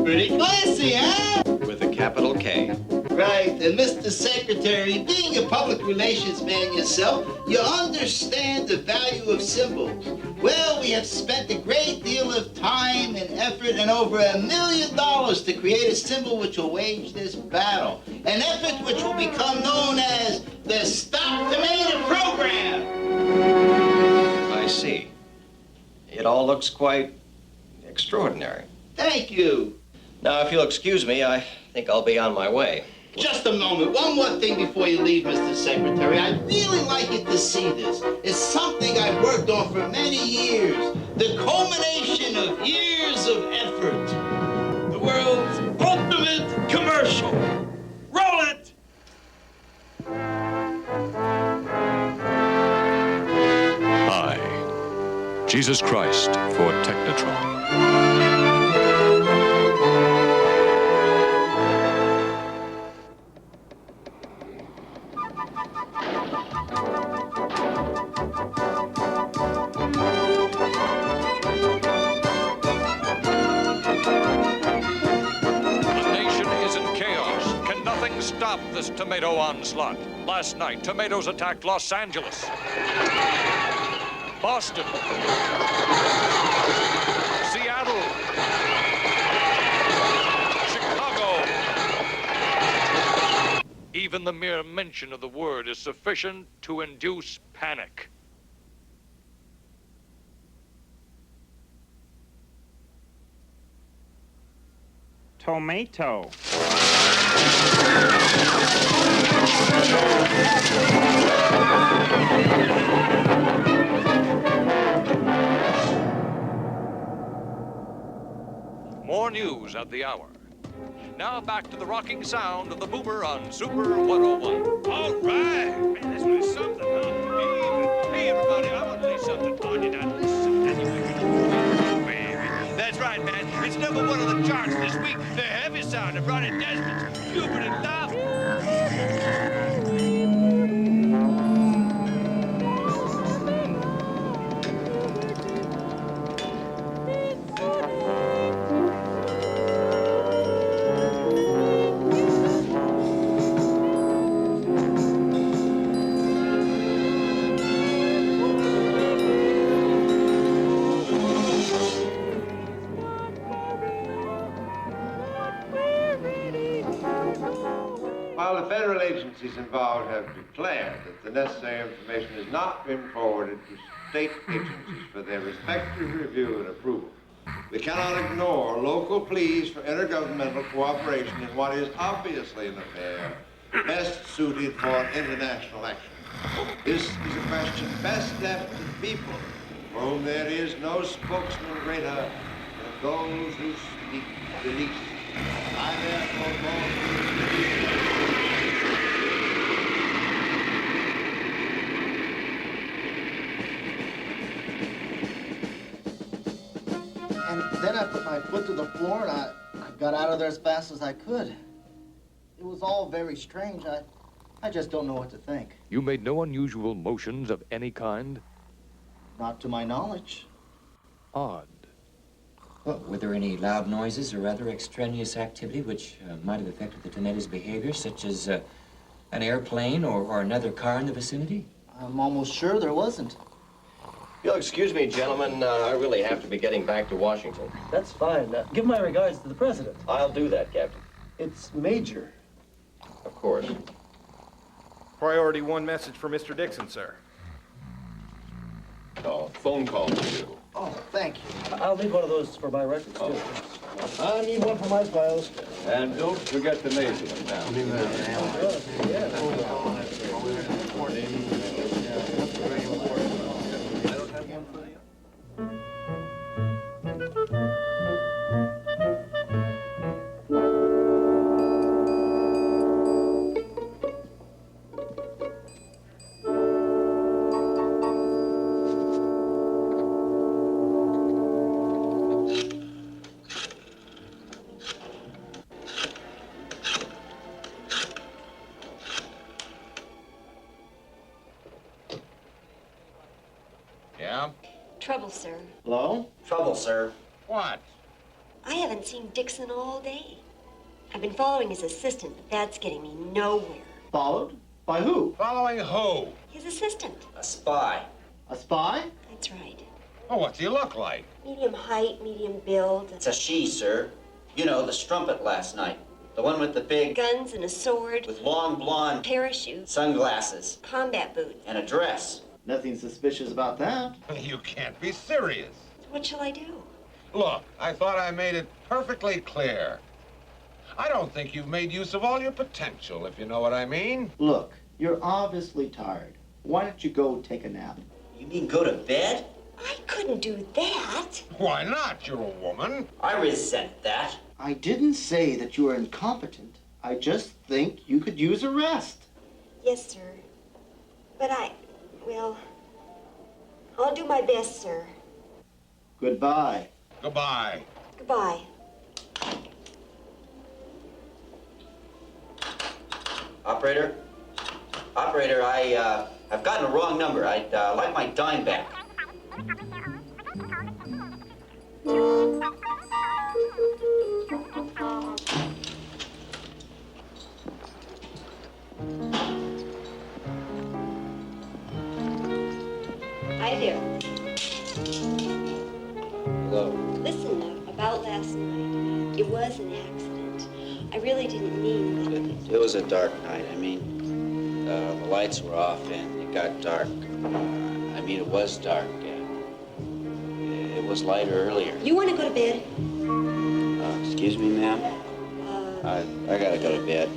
[SPEAKER 15] Pretty classy, huh?
[SPEAKER 6] With a capital K.
[SPEAKER 15] Right, and Mr. Secretary, being a public relations man yourself, you understand the value of symbols. Well, we have spent a great deal of time and effort and over $1 million to create a symbol which will wage this battle. An effort which will become known as the Stop Tomato Program.
[SPEAKER 6] I see. It all looks quite extraordinary.
[SPEAKER 15] Thank you.
[SPEAKER 6] Now, if you'll excuse me, I think I'll be on my way.
[SPEAKER 15] Just a moment. One more thing before you leave, Mr. Secretary. I'd really like you to see this. It's something I've worked on for many years. The culmination of years of effort. The world's ultimate commercial. Roll it!
[SPEAKER 8] I, Jesus Christ for Technotron. Stop this tomato onslaught. Last night, tomatoes attacked Los Angeles, Boston, Seattle, Chicago. Even the mere mention of the word is sufficient to induce panic.
[SPEAKER 10] Tomato.
[SPEAKER 8] More news at the hour. Now back to the rocking sound of the boomer on Super 101.
[SPEAKER 9] All right. Man, this was something, huh? Hey, everybody, I want to lay something on you now. Listen, baby. That's right, man. It's number 1 on the charts this week. The heavy sound of Ronnie Desmond's Cupid and Love.
[SPEAKER 3] While the federal agencies involved have declared that the necessary information has not been forwarded to state agencies for their respective review and approval, we cannot ignore local pleas for intergovernmental cooperation in what is obviously an affair best suited for international action. This is a question best left to the people, for whom there is no spokesman greater than those who speak the least. I therefore call
[SPEAKER 11] And then I put my foot to the floor and I got out of there as fast as I could. It was all very strange. I just don't know what to think.
[SPEAKER 4] You made no unusual motions of any kind?
[SPEAKER 11] Not to my knowledge.
[SPEAKER 4] Odd.
[SPEAKER 7] Well, were there any loud noises or other extraneous activity which might have affected the Tomato's behavior, such as an airplane or another car in the vicinity?
[SPEAKER 11] I'm almost sure there wasn't.
[SPEAKER 6] You'll excuse me, gentlemen. I really have to be getting back to Washington.
[SPEAKER 18] That's fine. Give my regards to the president.
[SPEAKER 6] I'll do that, Captain.
[SPEAKER 18] It's Major.
[SPEAKER 6] Of course.
[SPEAKER 9] Priority 1 message for Mr. Dixon, sir.
[SPEAKER 12] Phone call to you.
[SPEAKER 11] Oh, thank you.
[SPEAKER 18] I'll need one of those for my records, too. I need one for my files.
[SPEAKER 12] And don't forget the Navy now.
[SPEAKER 15] Yeah?
[SPEAKER 26] Trouble, sir.
[SPEAKER 11] Hello?
[SPEAKER 7] Trouble, sir.
[SPEAKER 15] What?
[SPEAKER 26] I haven't seen Dixon all day. I've been following his assistant, but that's getting me nowhere.
[SPEAKER 11] Followed? By who?
[SPEAKER 15] Following who?
[SPEAKER 26] His assistant.
[SPEAKER 7] A spy.
[SPEAKER 11] A spy?
[SPEAKER 26] That's right.
[SPEAKER 15] Oh, what's he look like?
[SPEAKER 26] Medium height, medium build.
[SPEAKER 7] It's a she, sir. You know, the strumpet last night. The one with the big...
[SPEAKER 26] Guns and a sword.
[SPEAKER 7] With long blonde...
[SPEAKER 26] Parachute.
[SPEAKER 7] Sunglasses.
[SPEAKER 26] Combat boots.
[SPEAKER 7] And a dress.
[SPEAKER 11] Nothing suspicious about that.
[SPEAKER 15] You can't be serious.
[SPEAKER 26] What shall I do?
[SPEAKER 15] Look, I thought I made it perfectly clear. I don't think you've made use of all your potential, if you know what I mean.
[SPEAKER 11] Look, you're obviously tired. Why don't you go take a nap?
[SPEAKER 7] You mean go to bed?
[SPEAKER 26] I couldn't do that.
[SPEAKER 15] Why not? You're a woman.
[SPEAKER 7] I resent that.
[SPEAKER 11] I didn't say that you were incompetent. I just think you could use a rest.
[SPEAKER 26] Yes, sir. But well, I'll do my best, sir.
[SPEAKER 11] Goodbye.
[SPEAKER 15] Goodbye.
[SPEAKER 26] Goodbye.
[SPEAKER 7] Operator? Operator, I've gotten a wrong number. I'd like my dime back.
[SPEAKER 26] Hi there.
[SPEAKER 7] Hello.
[SPEAKER 26] Listen, about last night. It was an accident. I really didn't mean that.
[SPEAKER 7] It was a dark night. I mean, the lights were off and it got dark. It was dark. It was lighter earlier.
[SPEAKER 26] You want to go to bed?
[SPEAKER 7] Excuse me, ma'am? I gotta go to bed.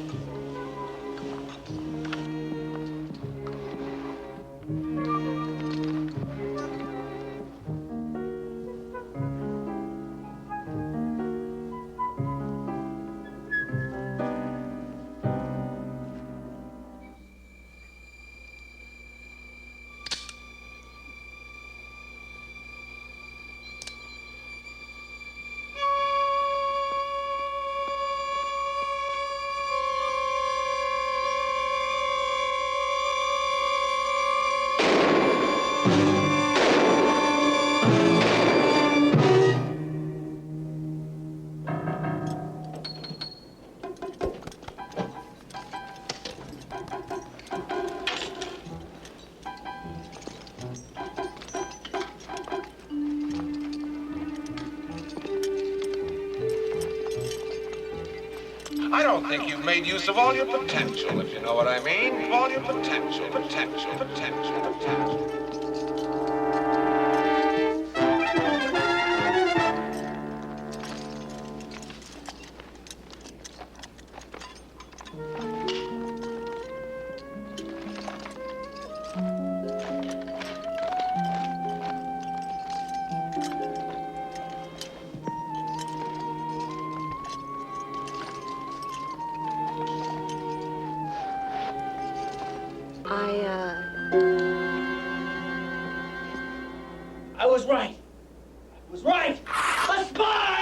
[SPEAKER 15] I don't think you've made use of all your potential, if you know what I mean. All your potential.
[SPEAKER 18] was right. I was right. A spy!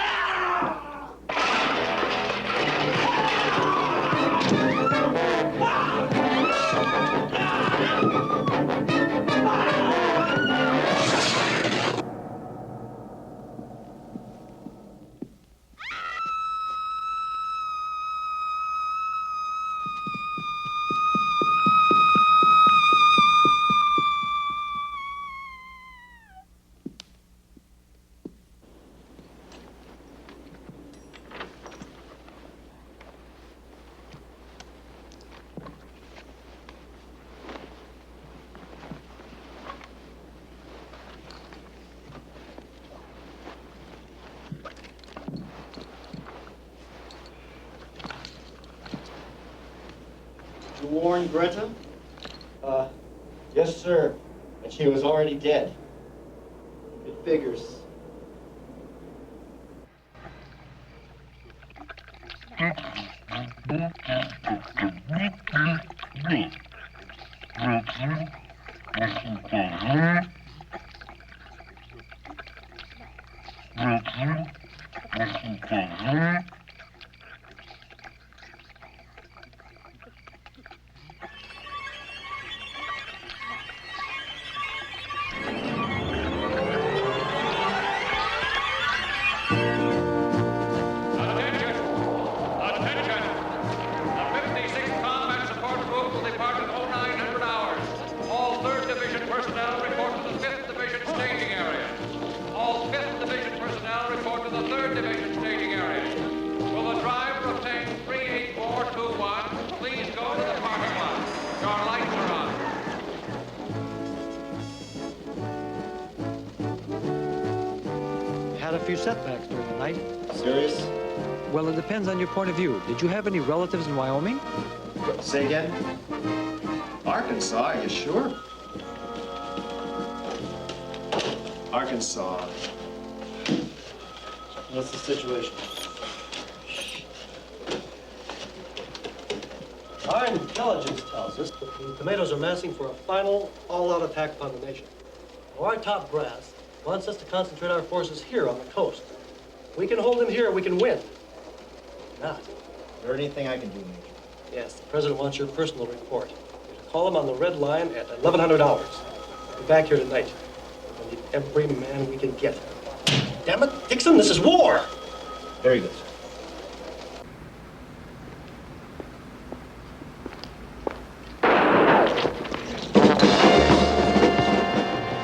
[SPEAKER 11] You warned Greta? Yes, sir. And she was already dead. It figures.
[SPEAKER 18] Had a few setbacks during the night.
[SPEAKER 11] Serious?
[SPEAKER 18] Well, it depends on your point of view. Did you have any relatives in Wyoming?
[SPEAKER 11] Say again? Arkansas, are you sure? Arkansas. What's the situation?
[SPEAKER 18] Our intelligence tells us that the tomatoes are massing for a final, all-out attack upon the nation. Now, our top brass wants us to concentrate our forces here on the coast. We can hold them here, we can win. Not.
[SPEAKER 11] Is there anything I can do, Major?
[SPEAKER 18] Yes, the president wants your personal report. You're to call him on the red line at 1100 hours. Be back here tonight. We need every man we can get. Damn it, Dixon, this is war!
[SPEAKER 11] Very good, sir.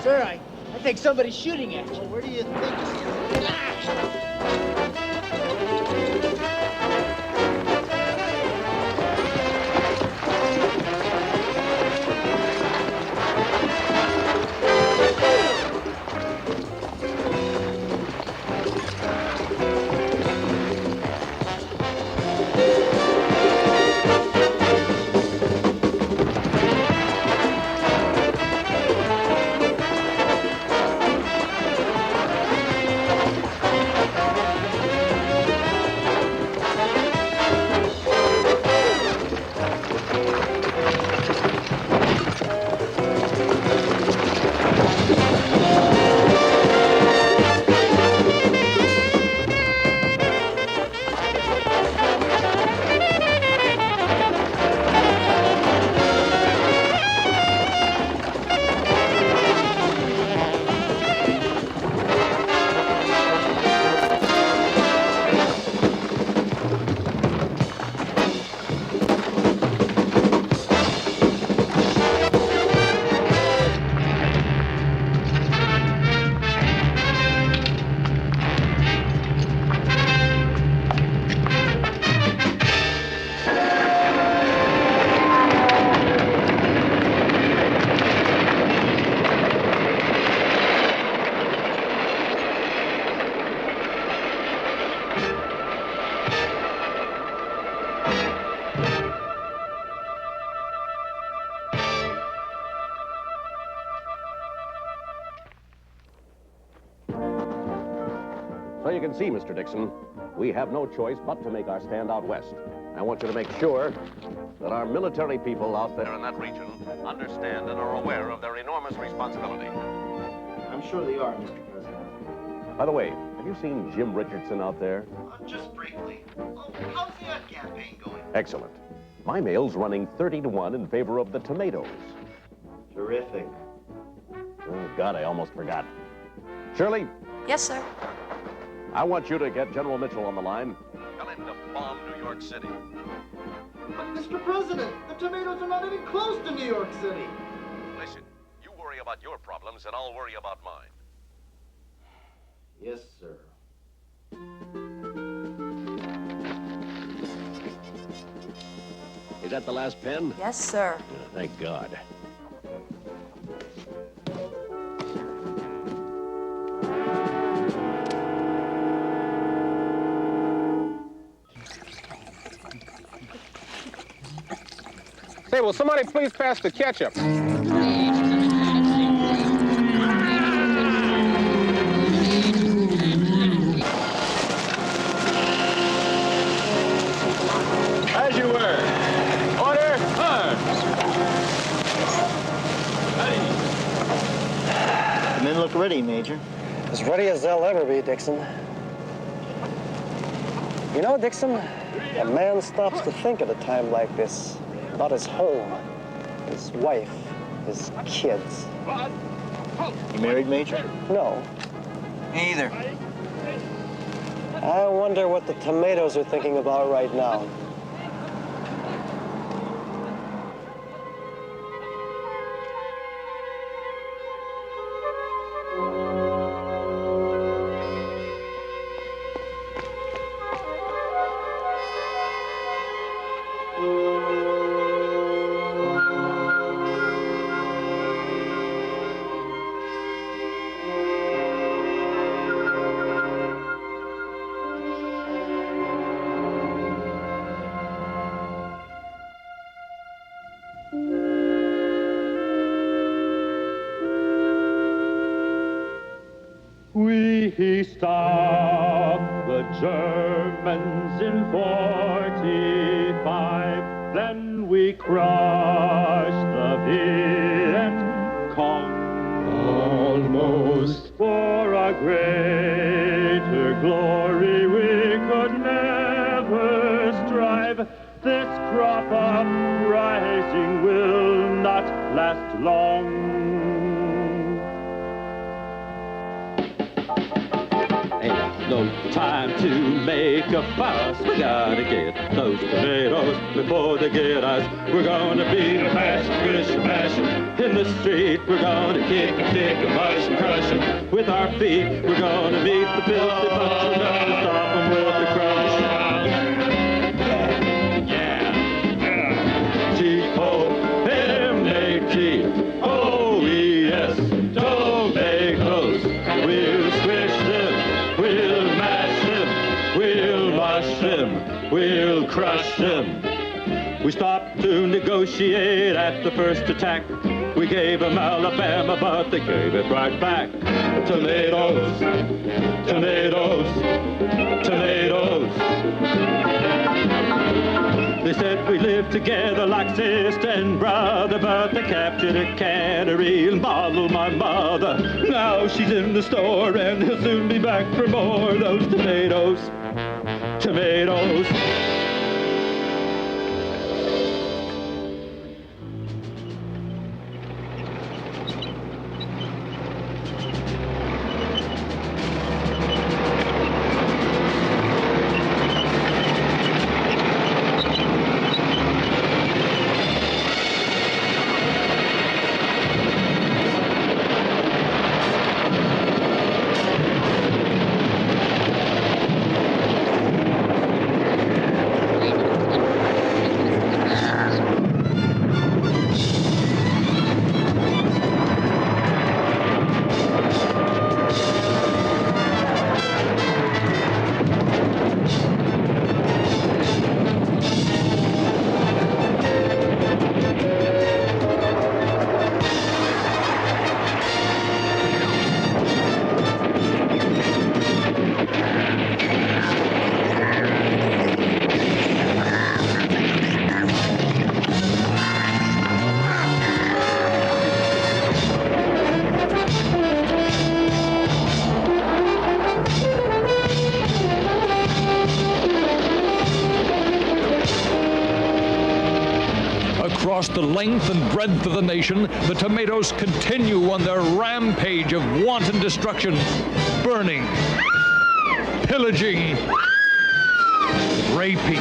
[SPEAKER 13] Sir, I think somebody's shooting at you.
[SPEAKER 11] Well, where do you think?
[SPEAKER 14] So you can see, Mr. Dixon, we have no choice but to make our stand out west. I want you to make sure that our military people out there in that region understand and are aware of their enormous responsibility.
[SPEAKER 11] I'm sure they are, Mr. President.
[SPEAKER 14] By the way, have you seen Jim Richardson out there?
[SPEAKER 11] Just briefly. Oh, how's the ad campaign going?
[SPEAKER 14] Excellent. My mail's running 30-1 in favor of the tomatoes.
[SPEAKER 11] Terrific.
[SPEAKER 14] Oh, God, I almost forgot. Shirley,
[SPEAKER 5] Yes, sir.
[SPEAKER 14] I want you to get General Mitchell on the line.
[SPEAKER 20] Tell him to bomb New York City.
[SPEAKER 11] But, Mr. President, the tomatoes are not even close to New York City.
[SPEAKER 20] Listen, you worry about your problems, and I'll worry about mine.
[SPEAKER 11] Yes, sir.
[SPEAKER 14] Is that the last pen?
[SPEAKER 5] Yes, sir.
[SPEAKER 14] Thank God.
[SPEAKER 10] Say, will somebody please pass the ketchup?
[SPEAKER 9] As you were. Order, arms.
[SPEAKER 11] The men look ready, Major.
[SPEAKER 18] As ready as they'll ever be, Dixon. You know, Dixon, a man stops to think at a time like this about his home, his wife, his kids.
[SPEAKER 11] You married, Major?
[SPEAKER 18] No.
[SPEAKER 1] Me either.
[SPEAKER 18] I wonder what the tomatoes are thinking about right now.
[SPEAKER 16] We stopped the Germans in 45, then we crushed the Viet Cong. Almost for a greater glory we could never strive. This crop uprising will not last long. No time to make a fuss. We gotta get those tomatoes before they get us. We're gonna beat 'em, mash 'em, push 'em, mash 'em. In the street, we're gonna kick 'em, stick 'em, push 'em, crush 'em. With our feet, we're gonna meet the filthy bunch. We're gonna stop 'em with the crush. Yeah. T-O-M-A-T. O-E-S. Tomatoes. We'll squish them. We'll mash them, we'll wash them, we'll crush them. We stopped to negotiate at the first attack. We gave them Alabama, but they gave it right back. Tomatoes, tomatoes, tomatoes. They said we lived together like sister and brother, but they captured a cannery and bottled my mother. Now she's in the store and he'll soon be back for more. Those tomatoes, tomatoes.
[SPEAKER 4] Across the length and breadth of the nation, the tomatoes continue on their rampage of wanton destruction, burning, pillaging, raping.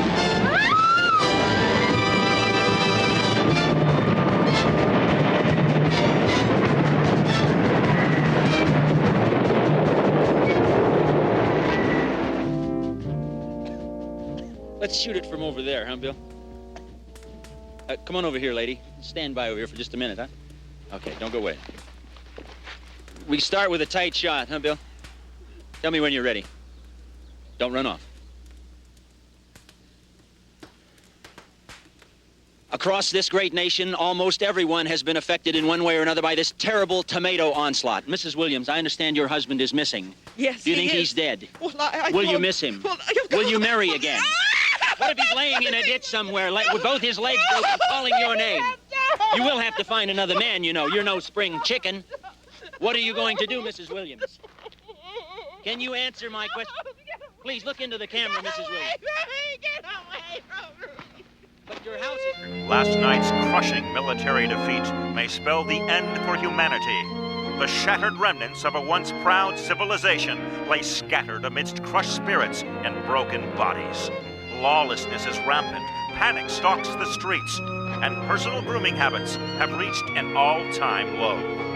[SPEAKER 2] Let's shoot it from over there, huh, Bill? Come on over here, lady. Stand by over here for just a minute, huh? Okay, don't go away. We start with a tight shot, huh, Bill? Tell me when you're ready. Don't run off. Across this great nation, almost everyone has been affected in one way or another by this terrible tomato onslaught. Mrs. Williams, I understand your husband is missing.
[SPEAKER 5] Yes,
[SPEAKER 2] Do you
[SPEAKER 5] he
[SPEAKER 2] think
[SPEAKER 5] is.
[SPEAKER 2] he's dead?
[SPEAKER 5] Well,
[SPEAKER 2] Will you miss him?
[SPEAKER 5] Well,
[SPEAKER 2] Will you marry again? What if he's laying in a ditch somewhere with both his legs broken, calling your name? You will have to find another man, you know. You're no spring chicken. What are you going to do, Mrs. Williams? Can you answer my question? Please look into the camera, Mrs. Williams.
[SPEAKER 5] Get away from me.
[SPEAKER 2] But your house is...
[SPEAKER 17] Last night's crushing military defeat may spell the end for humanity. The shattered remnants of a once proud civilization lay scattered amidst crushed spirits and broken bodies. Lawlessness is rampant, panic stalks the streets, and personal grooming habits have reached an all-time low.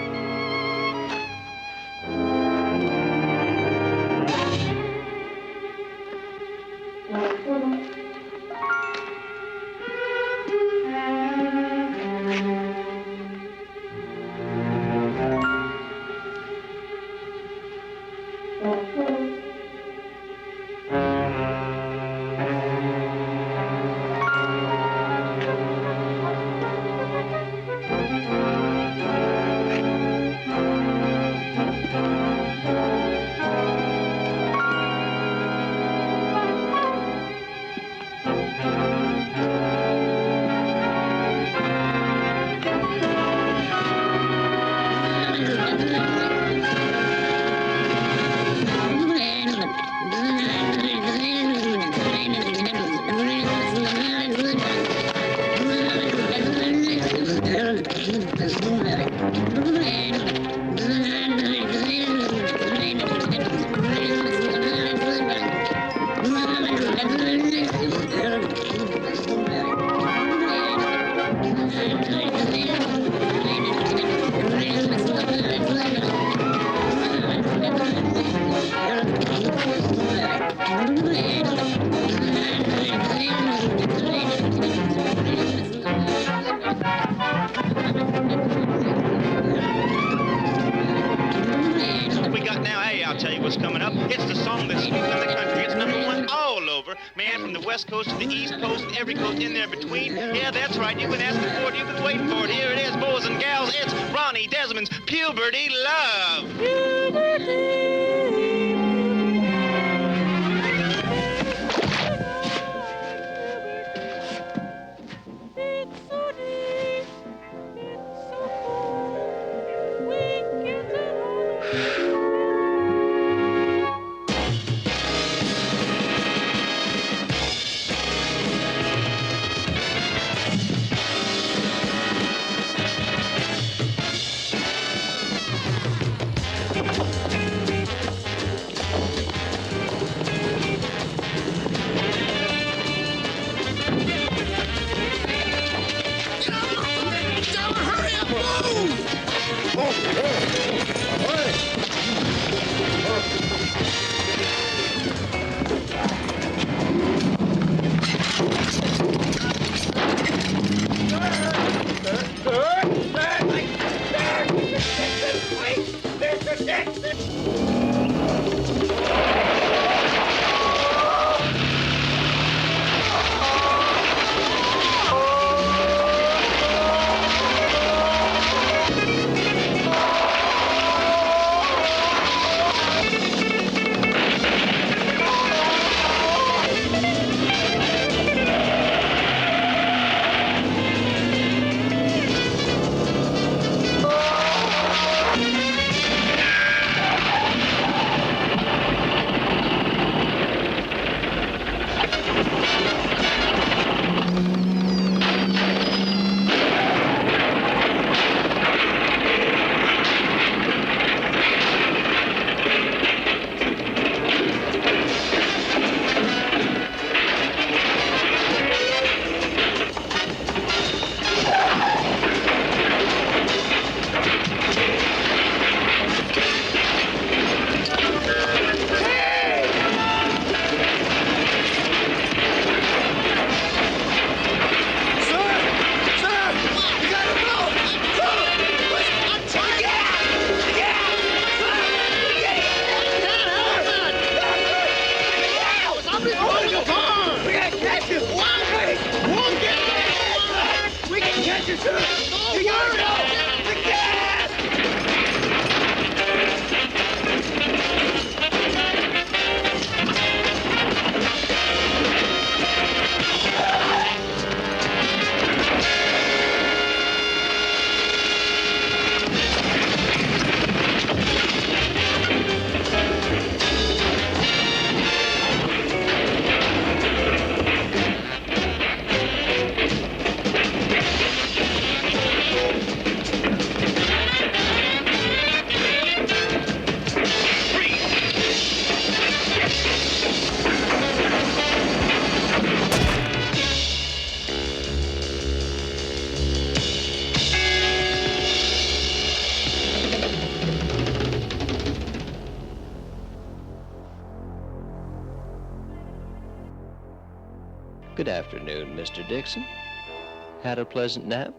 [SPEAKER 6] Good afternoon, Mr. Dixon. Had a pleasant nap?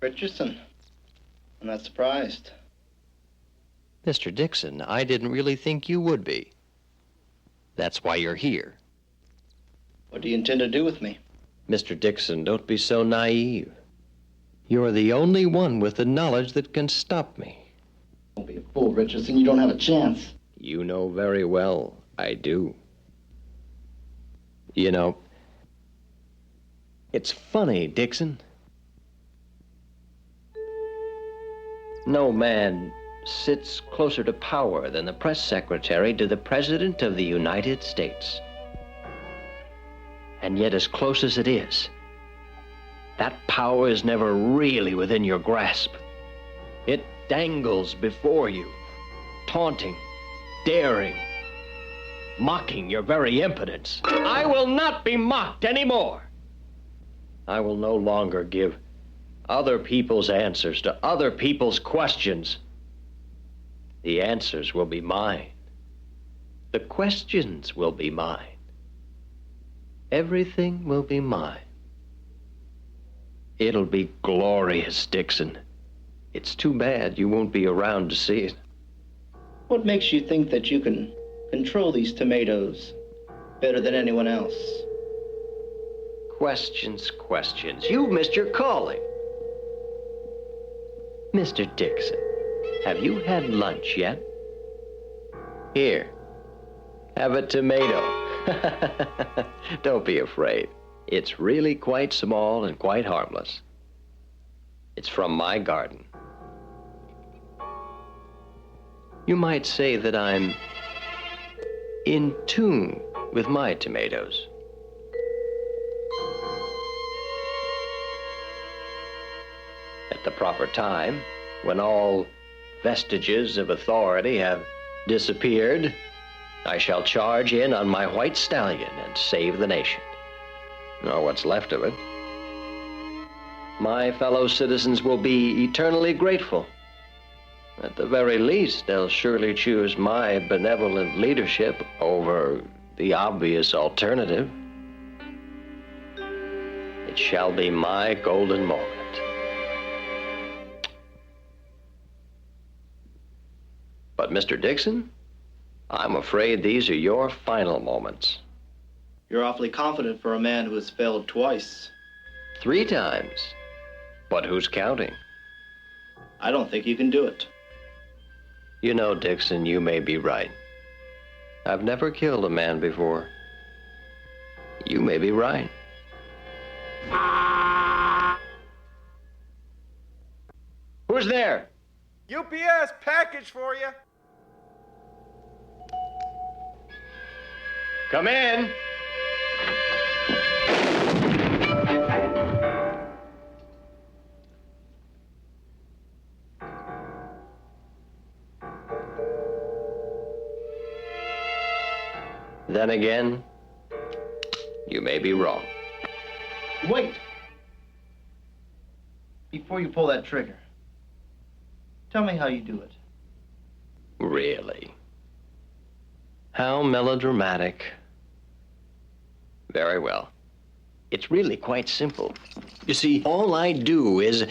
[SPEAKER 11] Richardson. I'm not surprised.
[SPEAKER 6] Mr. Dixon, I didn't really think you would be. That's why you're here.
[SPEAKER 11] What do you intend to do with me?
[SPEAKER 6] Mr. Dixon, don't be so naive. You're the only one with the knowledge that can stop me.
[SPEAKER 11] Don't be a fool, Richardson. You don't have a chance.
[SPEAKER 6] You know very well I do. You know, it's funny, Dixon. No man sits closer to power than the press secretary to the President of the United States. And yet, as close as it is, that power is never really within your grasp. It dangles before you, taunting, daring, mocking your very impotence. I will not be mocked anymore. I will no longer give other people's answers to other people's questions. The answers will be mine. The questions will be mine. Everything will be mine. It'll be glorious, Dixon. It's too bad you won't be around to see it.
[SPEAKER 11] What makes you think that you can control these tomatoes better than anyone else?
[SPEAKER 6] Questions, questions. You've missed your calling. Mr. Dixon, have you had lunch yet? Here, have a tomato. Don't be afraid. It's really quite small and quite harmless. It's from my garden. You might say that I'm in tune with my tomatoes. At the proper time, when all vestiges of authority have disappeared, I shall charge in on my white stallion and save the nation. Or what's left of it. My fellow citizens will be eternally grateful. At the very least, they'll surely choose my benevolent leadership over the obvious alternative. It shall be my golden moment. But, Mr. Dixon, I'm afraid these are your final moments.
[SPEAKER 11] You're awfully confident for a man who has failed twice.
[SPEAKER 6] 3 times. But who's counting?
[SPEAKER 11] I don't think you can do it.
[SPEAKER 6] You know, Dixon, you may be right. I've never killed a man before. You may be right. Who's there?
[SPEAKER 9] UPS package for you.
[SPEAKER 6] Come in. Then again, you may be wrong.
[SPEAKER 11] Wait! Before you pull that trigger, tell me how you do it.
[SPEAKER 6] Really? How melodramatic. Very well. It's really quite simple. You see, all I do is...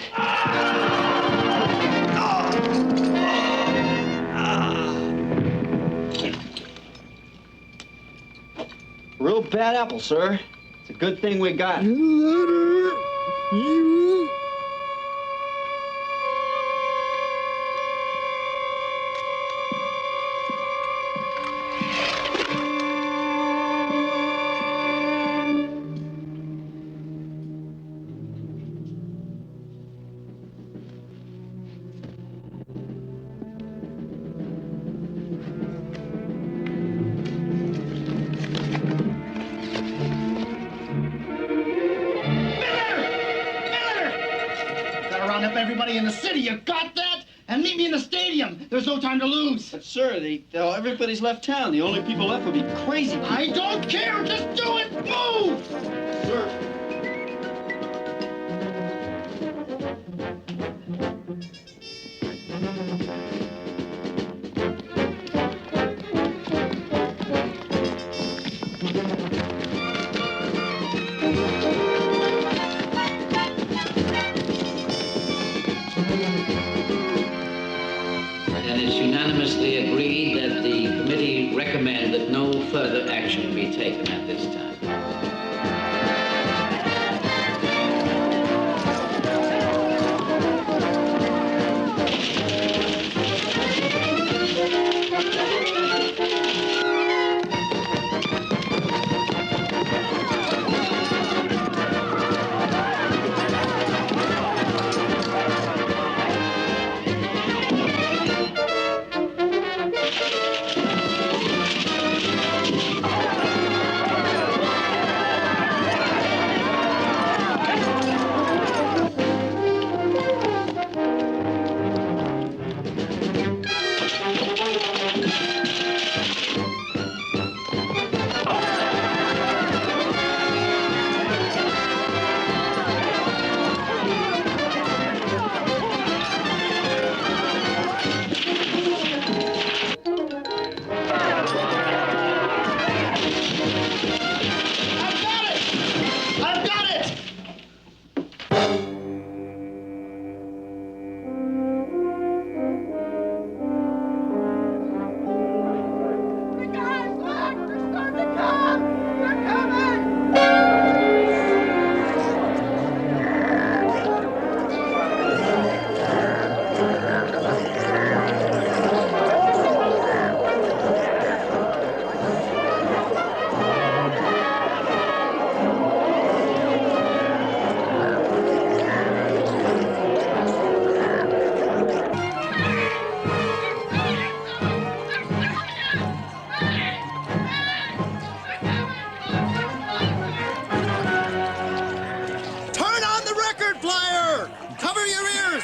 [SPEAKER 11] Real bad apple, sir. It's a good thing we got.
[SPEAKER 15] Everybody in the city, you got that? And meet me in the stadium. There's no time to lose.
[SPEAKER 11] But, sir, everybody's left town. The only people left would be crazy people.
[SPEAKER 15] I don't care. Just do it. Move!
[SPEAKER 11] Sir.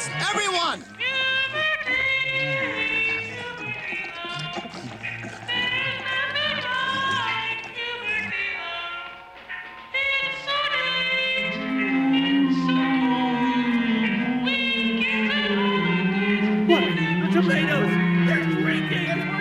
[SPEAKER 19] Silence, everyone!
[SPEAKER 5] What? The tomatoes! They're shrinking!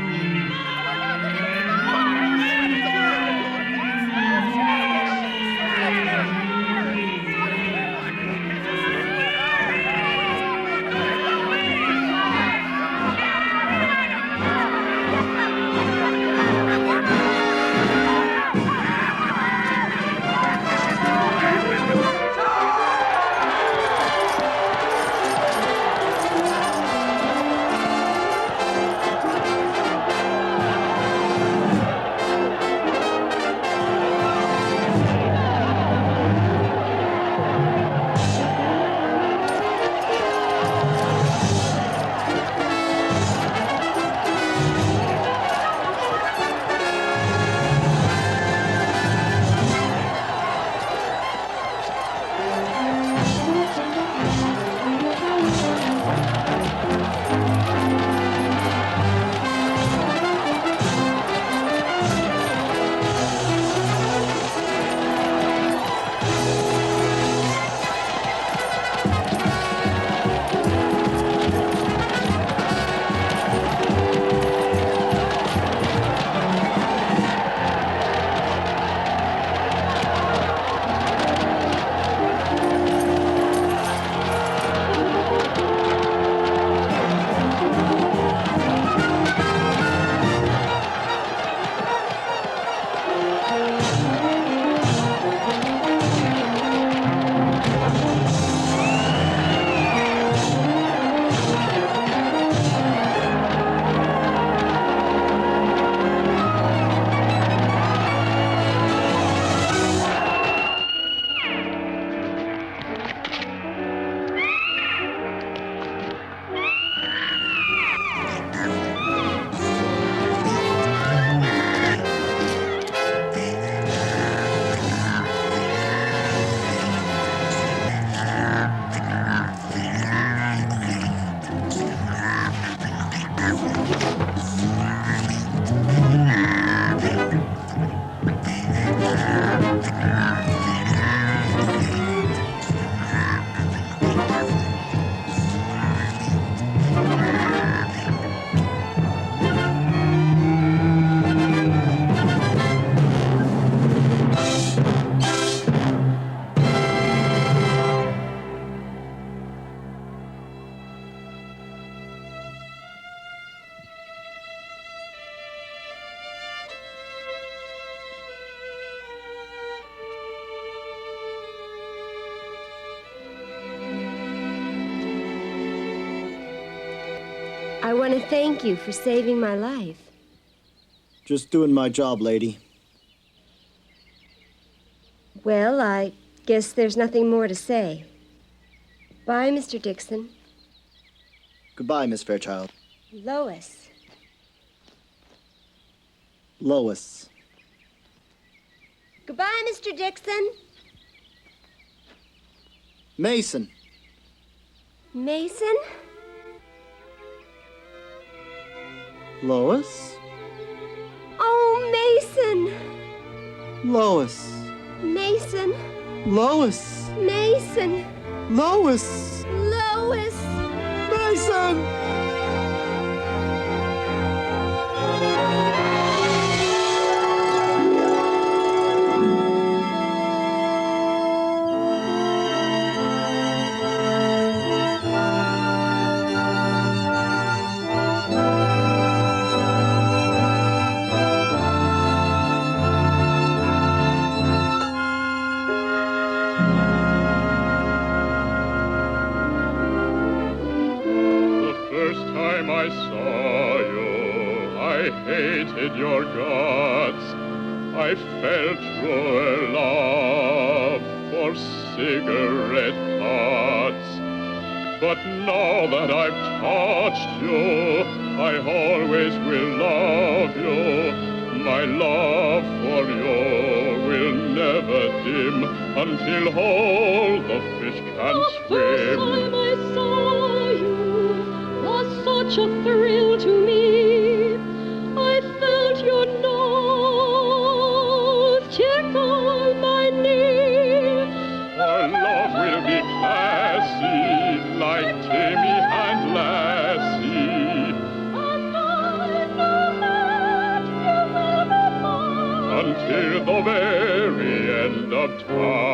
[SPEAKER 21] I want to thank you for saving my life.
[SPEAKER 11] Just doing my job, lady.
[SPEAKER 21] Well, I guess there's nothing more to say. Bye, Mr. Dixon.
[SPEAKER 11] Goodbye, Miss Fairchild.
[SPEAKER 21] Lois.
[SPEAKER 11] Lois.
[SPEAKER 21] Goodbye, Mr. Dixon.
[SPEAKER 11] Mason.
[SPEAKER 21] Mason?
[SPEAKER 11] Lois.
[SPEAKER 21] Oh, Mason.
[SPEAKER 11] Lois.
[SPEAKER 21] Mason.
[SPEAKER 11] Lois.
[SPEAKER 21] Mason.
[SPEAKER 11] Lois.
[SPEAKER 21] Lois.
[SPEAKER 11] Mason.
[SPEAKER 22] I saw you, I hated your guts. I felt true love for cigarette butts. But now that I've touched you, I always will love you. My love for you will never dim until all the fish can swim.
[SPEAKER 5] The first time I saw
[SPEAKER 3] such a thrill to me. I felt your nose tickle my knee.
[SPEAKER 22] Our love will be classy, like Timmy and Lassie.
[SPEAKER 3] And I know that you will be mine
[SPEAKER 22] Until the very end of time.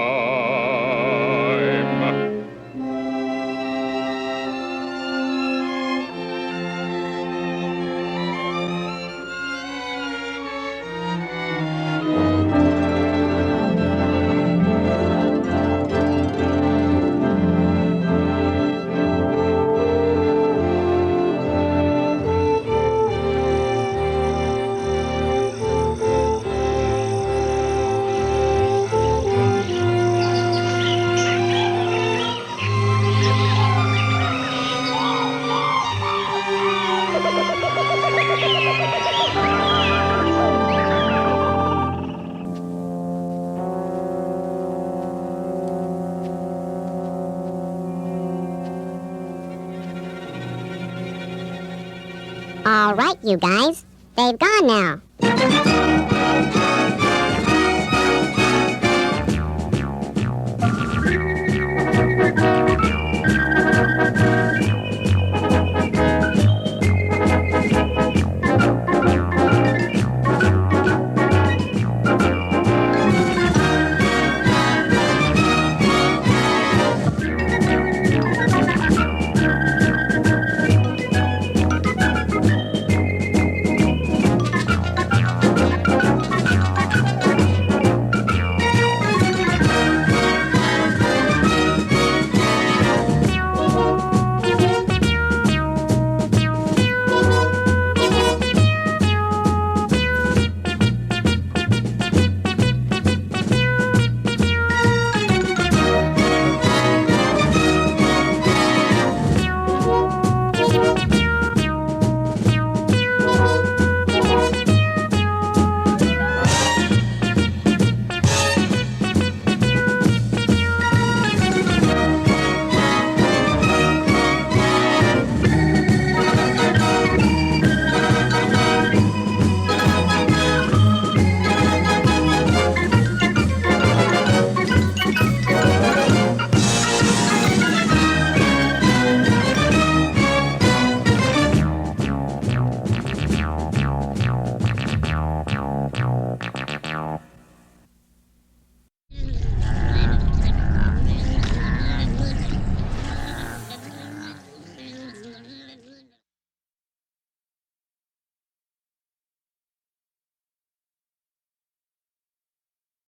[SPEAKER 8] All right, you guys. They've gone now.